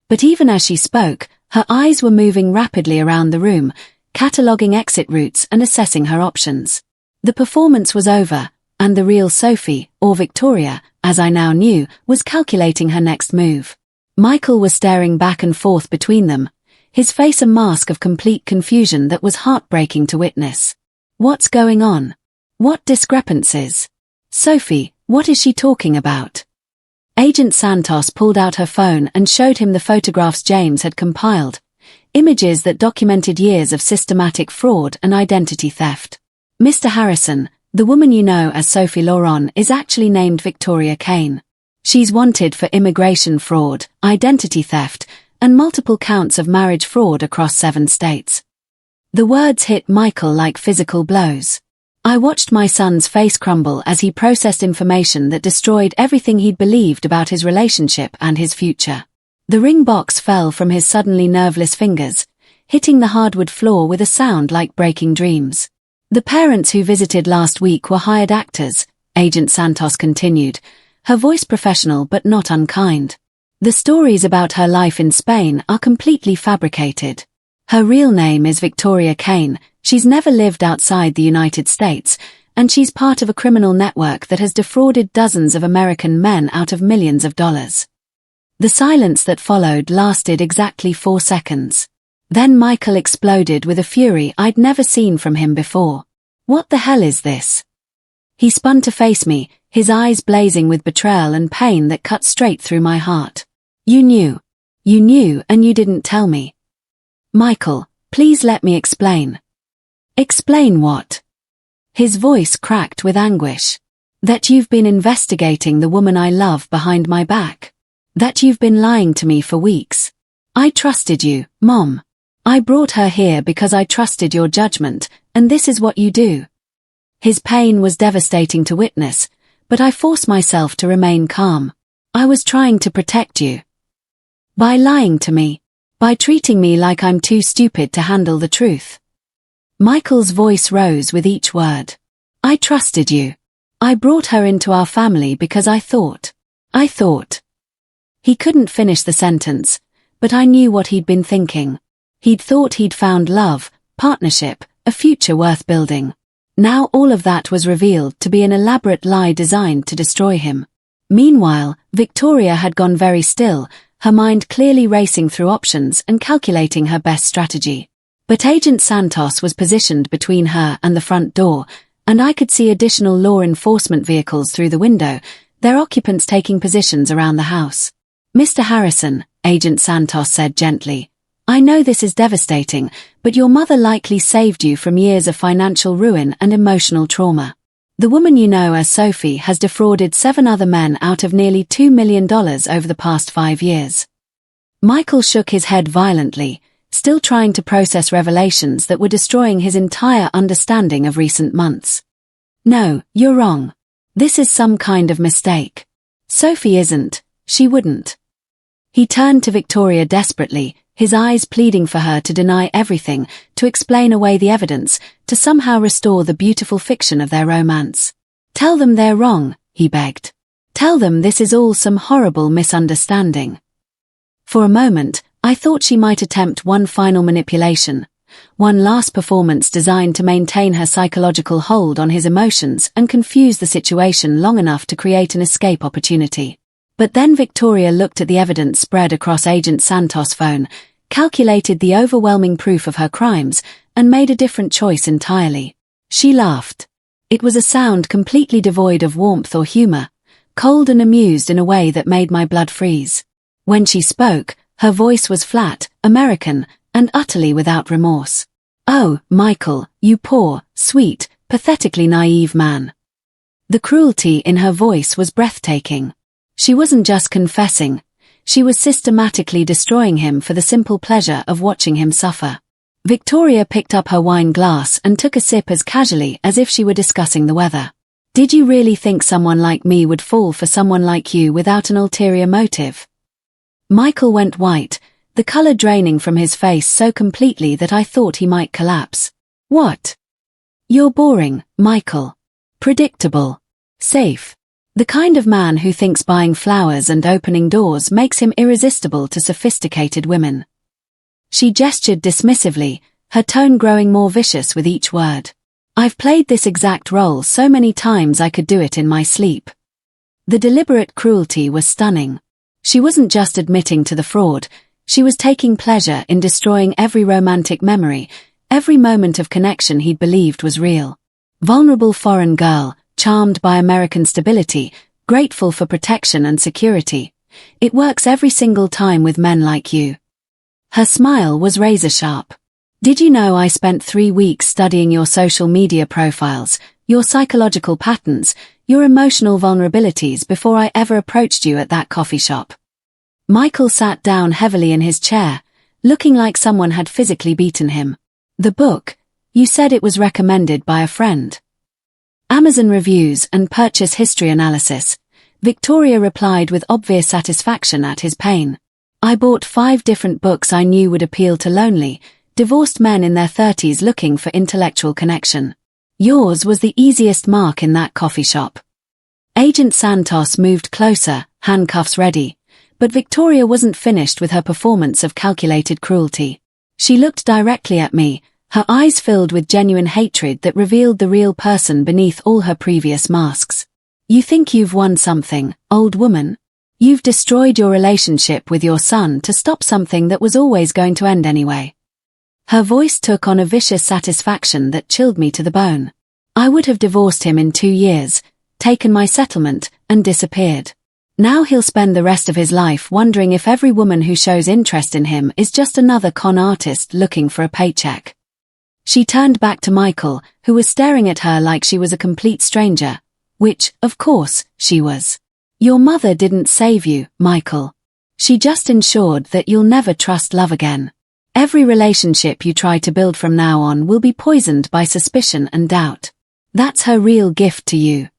But even as she spoke, her eyes were moving rapidly around the room, cataloging exit routes and assessing her options. The performance was over, and the real Sophie, or Victoria, as I now knew, was calculating her next move. Michael was staring back and forth between them, his face a mask of complete confusion that was heartbreaking to witness. What's going on? What discrepancies? Sophie, what is she talking about? Agent Santos pulled out her phone and showed him the photographs James had compiled, images that documented years of systematic fraud and identity theft. "Mr. Harrison, the woman you know as Sophie Laurent is actually named Victoria Kane. She's wanted for immigration fraud, identity theft, and multiple counts of marriage fraud across 7 states. The words hit Michael like physical blows. I watched my son's face crumble as he processed information that destroyed everything he'd believed about his relationship and his future. The ring box fell from his suddenly nerveless fingers, hitting the hardwood floor with a sound like breaking dreams. The parents who visited last week were hired actors, Agent Santos continued, her voice professional but not unkind. The stories about her life in Spain are completely fabricated. Her real name is Victoria Kane, she's never lived outside the United States, and she's part of a criminal network that has defrauded dozens of American men out of millions of dollars. The silence that followed lasted exactly 4 seconds. Then Michael exploded with a fury I'd never seen from him before. "What the hell is this?" He spun to face me, his eyes blazing with betrayal and pain that cut straight through my heart. You knew and you didn't tell me." "Michael, please let me explain." "Explain what?" His voice cracked with anguish. "That you've been investigating the woman I love behind my back. That you've been lying to me for weeks. I trusted you, Mom. I brought her here because I trusted your judgment, and this is what you do." His pain was devastating to witness, but I forced myself to remain calm. "I was trying to protect you. By lying to me. By treating me like I'm too stupid to handle the truth." Michael's voice rose with each word. "I trusted you. I brought her into our family because I thought. He couldn't finish the sentence, but I knew what he'd been thinking. He'd thought he'd found love, partnership, a future worth building. Now all of that was revealed to be an elaborate lie designed to destroy him. Meanwhile, Victoria had gone very still, her mind clearly racing through options and calculating her best strategy. But Agent Santos was positioned between her and the front door, and I could see additional law enforcement vehicles through the window, their occupants taking positions around the house. "Mr. Harrison," Agent Santos said gently, "I know this is devastating, but your mother likely saved you from years of financial ruin and emotional trauma. The woman you know as Sophie has defrauded 7 other men out of nearly $2 million over the past 5 years." Michael shook his head violently, still trying to process revelations that were destroying his entire understanding of recent months. "No, you're wrong. This is some kind of mistake. Sophie isn't, she wouldn't." He turned to Victoria desperately, his eyes pleading for her to deny everything, to explain away the evidence, to somehow restore the beautiful fiction of their romance. "Tell them they're wrong," he begged. "Tell them this is all some horrible misunderstanding." For a moment, I thought she might attempt one final manipulation, one last performance designed to maintain her psychological hold on his emotions and confuse the situation long enough to create an escape opportunity. But then Victoria looked at the evidence spread across Agent Santos' phone, calculated the overwhelming proof of her crimes, and made a different choice entirely. She laughed. It was a sound completely devoid of warmth or humor, cold and amused in a way that made my blood freeze. When she spoke, her voice was flat, American, and utterly without remorse. "Oh, Michael, you poor, sweet, pathetically naive man." The cruelty in her voice was breathtaking. She wasn't just confessing, she was systematically destroying him for the simple pleasure of watching him suffer. Victoria picked up her wine glass and took a sip as casually as if she were discussing the weather. "Did you really think someone like me would fall for someone like you without an ulterior motive?" Michael went white, the color draining from his face so completely that I thought he might collapse. "What? You're boring, Michael. Predictable. Safe. The kind of man who thinks buying flowers and opening doors makes him irresistible to sophisticated women." She gestured dismissively, her tone growing more vicious with each word. "I've played this exact role so many times I could do it in my sleep." The deliberate cruelty was stunning. She wasn't just admitting to the fraud, she was taking pleasure in destroying every romantic memory, every moment of connection he'd believed was real. Vulnerable foreign girl, charmed by American stability, grateful for protection and security. It works every single time with men like you. Her smile was razor-sharp. "Did you know I spent 3 weeks studying your social media profiles, your psychological patterns, your emotional vulnerabilities before I ever approached you at that coffee shop?" Michael sat down heavily in his chair, looking like someone had physically beaten him. "The book, you said it was recommended by a friend." "Amazon reviews and purchase history analysis," Victoria replied with obvious satisfaction at his pain. "I bought 5 different books I knew would appeal to lonely, divorced men in their 30s looking for intellectual connection. Yours was the easiest mark in that coffee shop." Agent Santos moved closer, handcuffs ready, but Victoria wasn't finished with her performance of calculated cruelty. She looked directly at me, her eyes filled with genuine hatred that revealed the real person beneath all her previous masks. "You think you've won something, old woman? You've destroyed your relationship with your son to stop something that was always going to end anyway." Her voice took on a vicious satisfaction that chilled me to the bone. "I would have divorced him in 2 years, taken my settlement, and disappeared. Now he'll spend the rest of his life wondering if every woman who shows interest in him is just another con artist looking for a paycheck." She turned back to Michael, who was staring at her like she was a complete stranger, which, of course, she was. "Your mother didn't save you, Michael. She just ensured that you'll never trust love again. Every relationship you try to build from now on will be poisoned by suspicion and doubt. That's her real gift to you."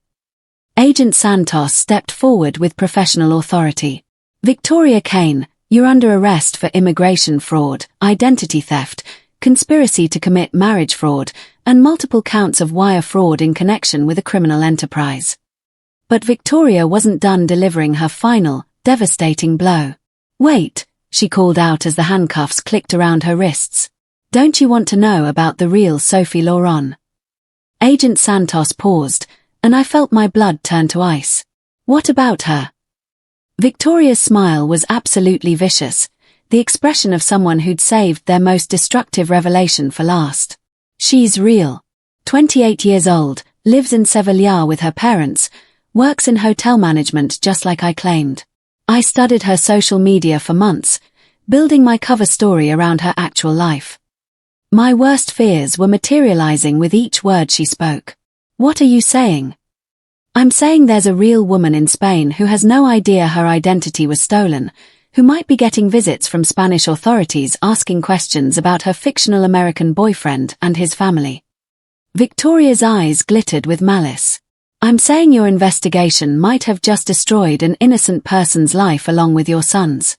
Agent Santos stepped forward with professional authority. "Victoria Kane, you're under arrest for immigration fraud, identity theft, conspiracy to commit marriage fraud, and multiple counts of wire fraud in connection with a criminal enterprise." But Victoria wasn't done delivering her final, devastating blow. "Wait," she called out as the handcuffs clicked around her wrists. "Don't you want to know about the real Sophie Laurent?" Agent Santos paused, and I felt my blood turn to ice. What about her? Victoria's smile was absolutely vicious, the expression of someone who'd saved their most destructive revelation for last. She's real. 28 years old, lives in Sevilla with her parents, works in hotel management just like I claimed. I studied her social media for months, building my cover story around her actual life. My worst fears were materializing with each word she spoke. What are you saying? I'm saying there's a real woman in Spain who has no idea her identity was stolen, who might be getting visits from Spanish authorities asking questions about her fictional American boyfriend and his family. Victoria's eyes glittered with malice. I'm saying your investigation might have just destroyed an innocent person's life along with your son's.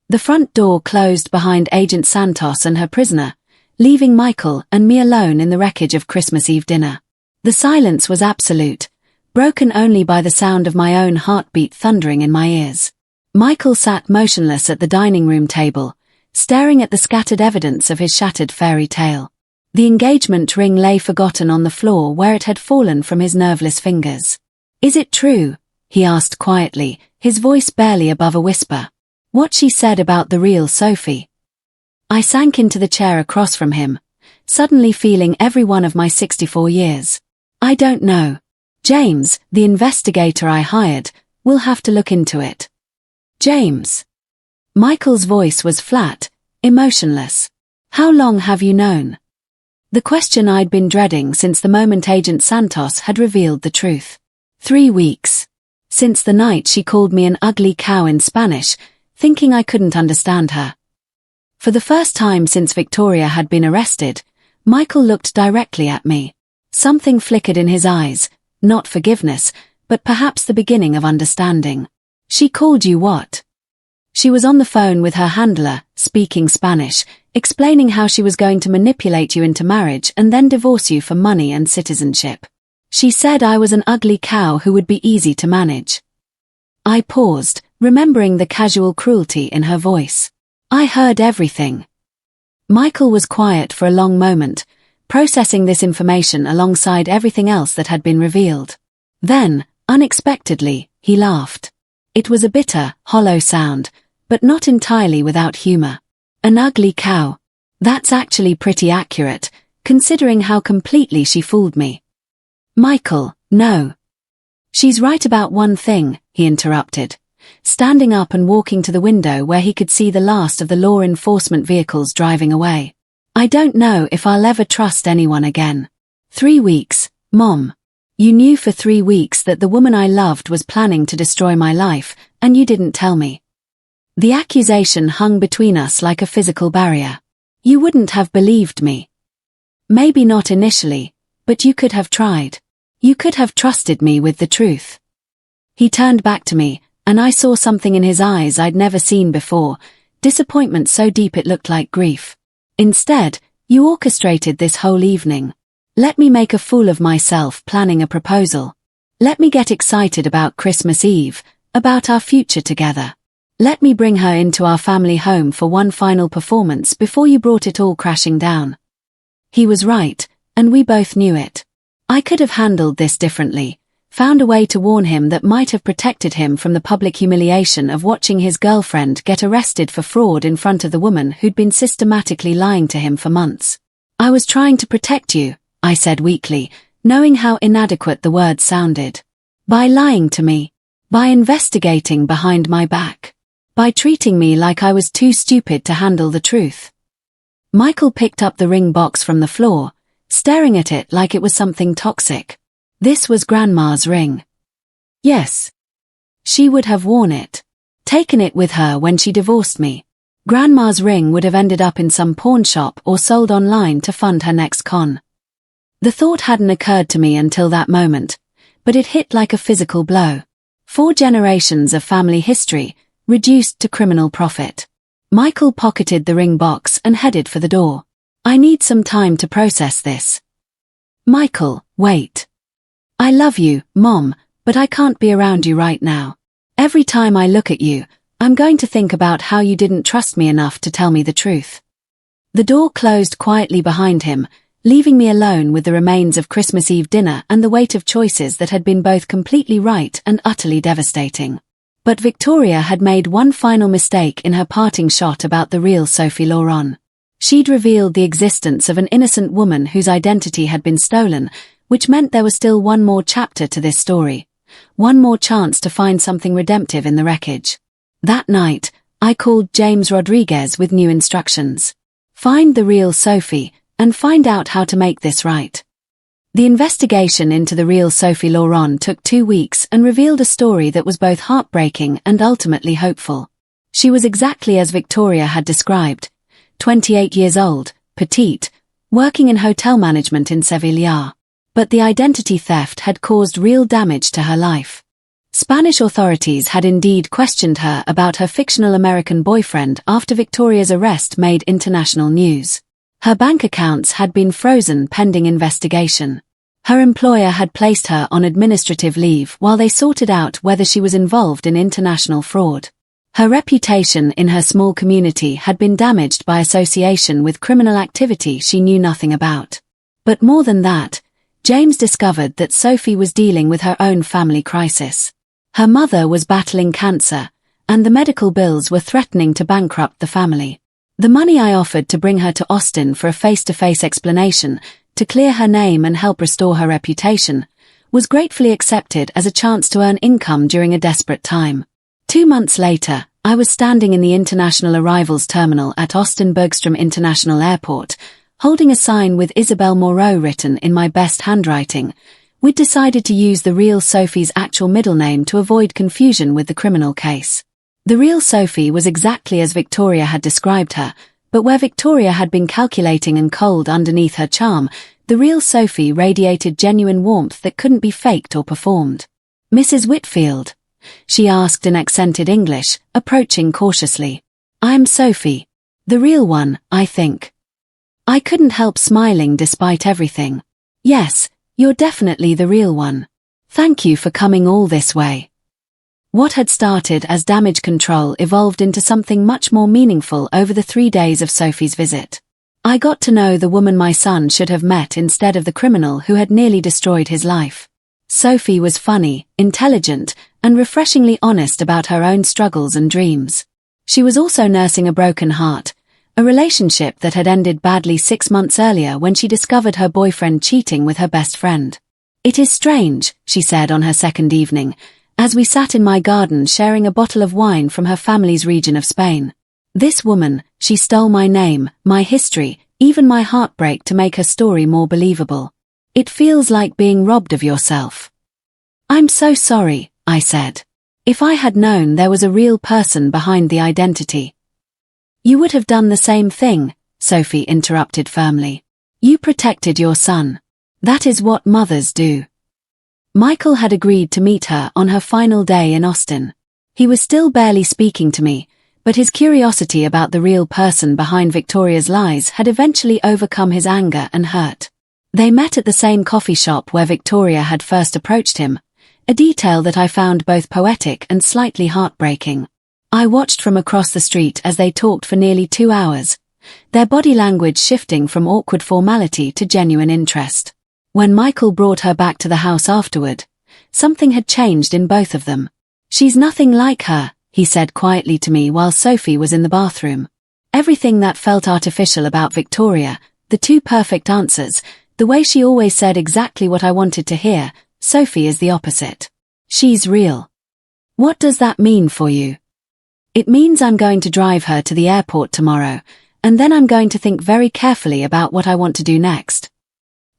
The front door closed behind Agent Santos and her prisoner, leaving Michael and me alone in the wreckage of Christmas Eve dinner. The silence was absolute, broken only by the sound of my own heartbeat thundering in my ears. Michael sat motionless at the dining room table, staring at the scattered evidence of his shattered fairy tale. The engagement ring lay forgotten on the floor where it had fallen from his nerveless fingers. Is it true? He asked quietly, his voice barely above a whisper. What she said about the real Sophie? I sank into the chair across from him, suddenly feeling every one of my 64 years. I don't know. James, the investigator I hired, will have to look into it. James. Michael's voice was flat, emotionless. How long have you known? The question I'd been dreading since the moment Agent Santos had revealed the truth. 3 weeks. Since the night she called me an ugly cow in Spanish, thinking I couldn't understand her. For the first time since Victoria had been arrested, Michael looked directly at me. Something flickered in his eyes, not forgiveness, but perhaps the beginning of understanding. She called you what? She was on the phone with her handler, speaking Spanish, explaining how she was going to manipulate you into marriage and then divorce you for money and citizenship. She said I was an ugly cow who would be easy to manage. I paused, remembering the casual cruelty in her voice. I heard everything. Michael was quiet for a long moment, processing this information alongside everything else that had been revealed. Then, unexpectedly, he laughed. It was a bitter, hollow sound, but not entirely without humor. An ugly cow. That's actually pretty accurate, considering how completely she fooled me. Michael, no. She's right about one thing, he interrupted, standing up and walking to the window where he could see the last of the law enforcement vehicles driving away. I don't know if I'll ever trust anyone again. 3 weeks, Mom. You knew for 3 weeks that the woman I loved was planning to destroy my life, and you didn't tell me. The accusation hung between us like a physical barrier. You wouldn't have believed me. Maybe not initially, but you could have tried. You could have trusted me with the truth. He turned back to me, and I saw something in his eyes I'd never seen before, disappointment so deep it looked like grief. Instead, you orchestrated this whole evening. Let me make a fool of myself planning a proposal. Let me get excited about Christmas Eve, about our future together. Let me bring her into our family home for one final performance before you brought it all crashing down. He was right, and we both knew it. I could have handled this differently, found a way to warn him that might have protected him from the public humiliation of watching his girlfriend get arrested for fraud in front of the woman who'd been systematically lying to him for months. I was trying to protect you, I said weakly, knowing how inadequate the words sounded. By lying to me. By investigating behind my back. By treating me like I was too stupid to handle the truth. Michael picked up the ring box from the floor, staring at it like it was something toxic. This was Grandma's ring. Yes. She would have worn it. Taken it with her when she divorced me. Grandma's ring would have ended up in some pawn shop or sold online to fund her next con. The thought hadn't occurred to me until that moment, but it hit like a physical blow. 4 generations of family history, reduced to criminal profit. Michael pocketed the ring box and headed for the door. I need some time to process this. Michael, wait. I love you, Mom, but I can't be around you right now. Every time I look at you, I'm going to think about how you didn't trust me enough to tell me the truth. The door closed quietly behind him, leaving me alone with the remains of Christmas Eve dinner and the weight of choices that had been both completely right and utterly devastating. But Victoria had made one final mistake in her parting shot about the real Sophie Laurent. She'd revealed the existence of an innocent woman whose identity had been stolen, which meant there was still one more chapter to this story, one more chance to find something redemptive in the wreckage. That night, I called James Rodriguez with new instructions. Find the real Sophie, and find out how to make this right. The investigation into the real Sophie Laurent took 2 weeks and revealed a story that was both heartbreaking and ultimately hopeful. She was exactly as Victoria had described, 28 years old, petite, working in hotel management in Sevilla. But the identity theft had caused real damage to her life. Spanish authorities had indeed questioned her about her fictional American boyfriend after Victoria's arrest made international news. Her bank accounts had been frozen pending investigation. Her employer had placed her on administrative leave while they sorted out whether she was involved in international fraud. Her reputation in her small community had been damaged by association with criminal activity she knew nothing about. But more than that, James discovered that Sophie was dealing with her own family crisis. Her mother was battling cancer, and the medical bills were threatening to bankrupt the family. The money I offered to bring her to Austin for a face-to-face explanation, to clear her name and help restore her reputation, was gratefully accepted as a chance to earn income during a desperate time. 2 months later, I was standing in the international arrivals terminal at Austin Bergstrom International Airport, holding a sign with Isabel Moreau written in my best handwriting. We'd decided to use the real Sophie's actual middle name to avoid confusion with the criminal case. The real Sophie was exactly as Victoria had described her, but where Victoria had been calculating and cold underneath her charm, the real Sophie radiated genuine warmth that couldn't be faked or performed. "Mrs. Whitfield?" she asked in accented English, approaching cautiously. "I'm Sophie. The real one, I think." I couldn't help smiling despite everything. "Yes, you're definitely the real one. Thank you for coming all this way." What had started as damage control evolved into something much more meaningful over the 3 days of Sophie's visit. I got to know the woman my son should have met instead of the criminal who had nearly destroyed his life. Sophie was funny, intelligent, and refreshingly honest about her own struggles and dreams. She was also nursing a broken heart, a relationship that had ended badly 6 months earlier when she discovered her boyfriend cheating with her best friend. "It is strange," she said on her second evening, as we sat in my garden sharing a bottle of wine from her family's region of Spain. "This woman, she stole my name, my history, even my heartbreak to make her story more believable. It feels like being robbed of yourself." "I'm so sorry," I said. "If I had known there was a real person behind the identity." "You would have done the same thing," Sophie interrupted firmly. "You protected your son. That is what mothers do." Michael had agreed to meet her on her final day in Austin. He was still barely speaking to me, but his curiosity about the real person behind Victoria's lies had eventually overcome his anger and hurt. They met at the same coffee shop where Victoria had first approached him, a detail that I found both poetic and slightly heartbreaking. I watched from across the street as they talked for nearly 2 hours, their body language shifting from awkward formality to genuine interest. When Michael brought her back to the house afterward, something had changed in both of them. "She's nothing like her," he said quietly to me while Sophie was in the bathroom. Everything that felt artificial about Victoria, the 2 perfect answers, the way she always said exactly what I wanted to hear, Sophie is the opposite. "She's real." "What does that mean for you?" "It means I'm going to drive her to the airport tomorrow, and then I'm going to think very carefully about what I want to do next."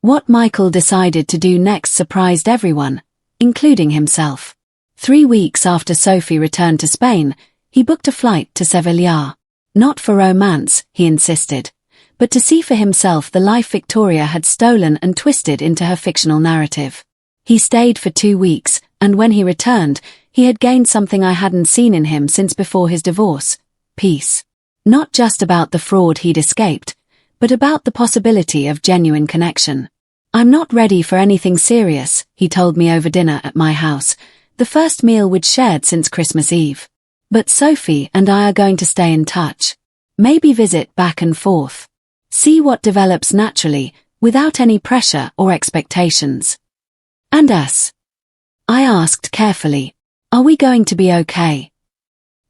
What Michael decided to do next surprised everyone, including himself. 3 weeks after Sophie returned to Spain, he booked a flight to Sevilla. Not for romance, he insisted, but to see for himself the life Victoria had stolen and twisted into her fictional narrative. He stayed for 2 weeks, and when he returned, he had gained something I hadn't seen in him since before his divorce: peace. Not just about the fraud he'd escaped, but about the possibility of genuine connection. "I'm not ready for anything serious," he told me over dinner at my house, the first meal we'd shared since Christmas Eve. "But Sophie and I are going to stay in touch. Maybe visit back and forth. See what develops naturally, without any pressure or expectations. And us? I asked carefully. Are we going to be okay?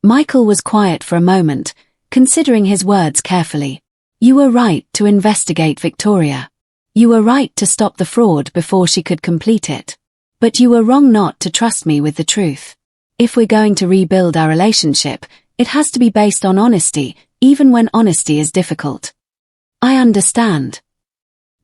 Michael was quiet for a moment, considering his words carefully. You were right to investigate Victoria. You were right to stop the fraud before she could complete it. But you were wrong not to trust me with the truth. If we're going to rebuild our relationship, it has to be based on honesty, even when honesty is difficult. I understand.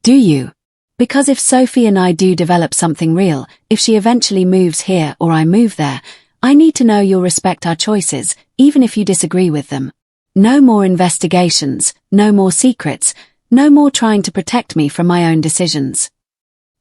Do you? Because if Sophie and I do develop something real, if she eventually moves here or I move there, I need to know you'll respect our choices, even if you disagree with them. No more investigations, no more secrets, no more trying to protect me from my own decisions.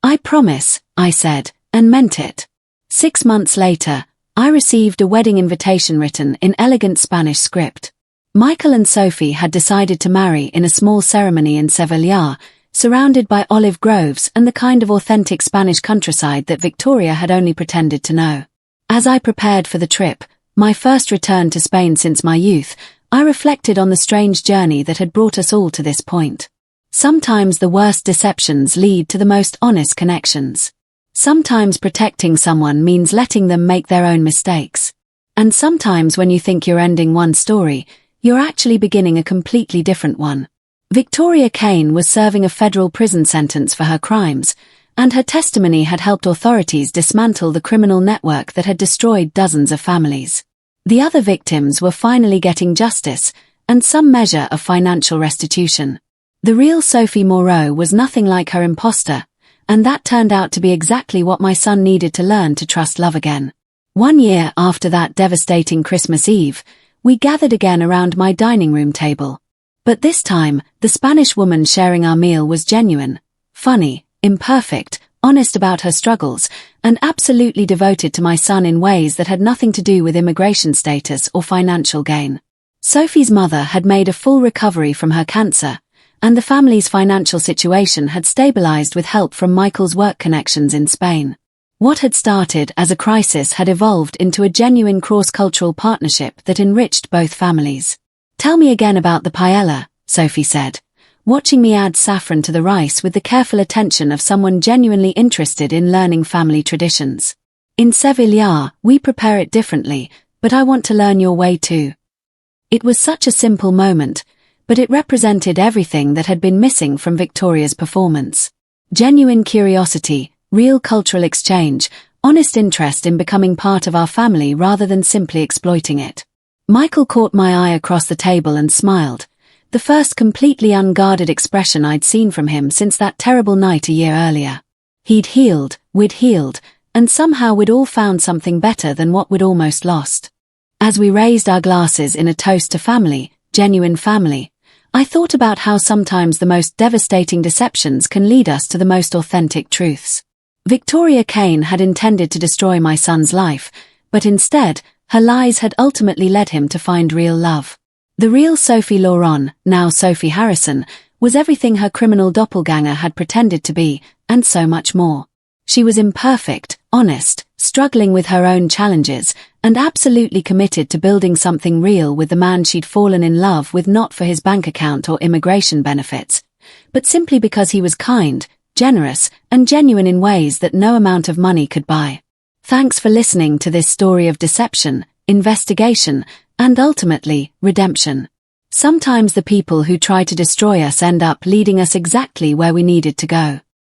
I promise, I said, and meant it. 6 months later, I received a wedding invitation written in elegant Spanish script. Michael and Sophie had decided to marry in a small ceremony in Sevilla, surrounded by olive groves and the kind of authentic Spanish countryside that Victoria had only pretended to know. As I prepared for the trip, my first return to Spain since my youth, I reflected on the strange journey that had brought us all to this point. Sometimes the worst deceptions lead to the most honest connections. Sometimes protecting someone means letting them make their own mistakes. And sometimes when you think you're ending one story, you're actually beginning a completely different one. Victoria Kane was serving a federal prison sentence for her crimes, and her testimony had helped authorities dismantle the criminal network that had destroyed dozens of families. The other victims were finally getting justice, and some measure of financial restitution. The real Sophie Moreau was nothing like her imposter, and that turned out to be exactly what my son needed to learn to trust love again. 1 year after that devastating Christmas Eve, we gathered again around my dining room table. But this time, the Spanish woman sharing our meal was genuine, funny, imperfect, honest about her struggles, and absolutely devoted to my son in ways that had nothing to do with immigration status or financial gain. Sophie's mother had made a full recovery from her cancer, and the family's financial situation had stabilized with help from Michael's work connections in Spain. What had started as a crisis had evolved into a genuine cross-cultural partnership that enriched both families. Tell me again about the paella, Sophie said, watching me add saffron to the rice with the careful attention of someone genuinely interested in learning family traditions. In Sevilla, we prepare it differently, but I want to learn your way too. It was such a simple moment, but it represented everything that had been missing from Victoria's performance. Genuine curiosity, real cultural exchange, honest interest in becoming part of our family rather than simply exploiting it. Michael caught my eye across the table and smiled, the first completely unguarded expression I'd seen from him since that terrible night a year earlier. He'd healed, we'd healed, and somehow we'd all found something better than what we'd almost lost. As we raised our glasses in a toast to family, genuine family, I thought about how sometimes the most devastating deceptions can lead us to the most authentic truths. Victoria Kane had intended to destroy my son's life, but instead, her lies had ultimately led him to find real love. The real Sophie Lauren, now Sophie Harrison, was everything her criminal doppelganger had pretended to be, and so much more. She was imperfect, honest, struggling with her own challenges, and absolutely committed to building something real with the man she'd fallen in love with, not for his bank account or immigration benefits, but simply because he was kind, generous, and genuine in ways that no amount of money could buy. Thanks for listening to this story of deception, investigation, and ultimately, redemption. Sometimes the people who try to destroy us end up leading us exactly where we needed to go.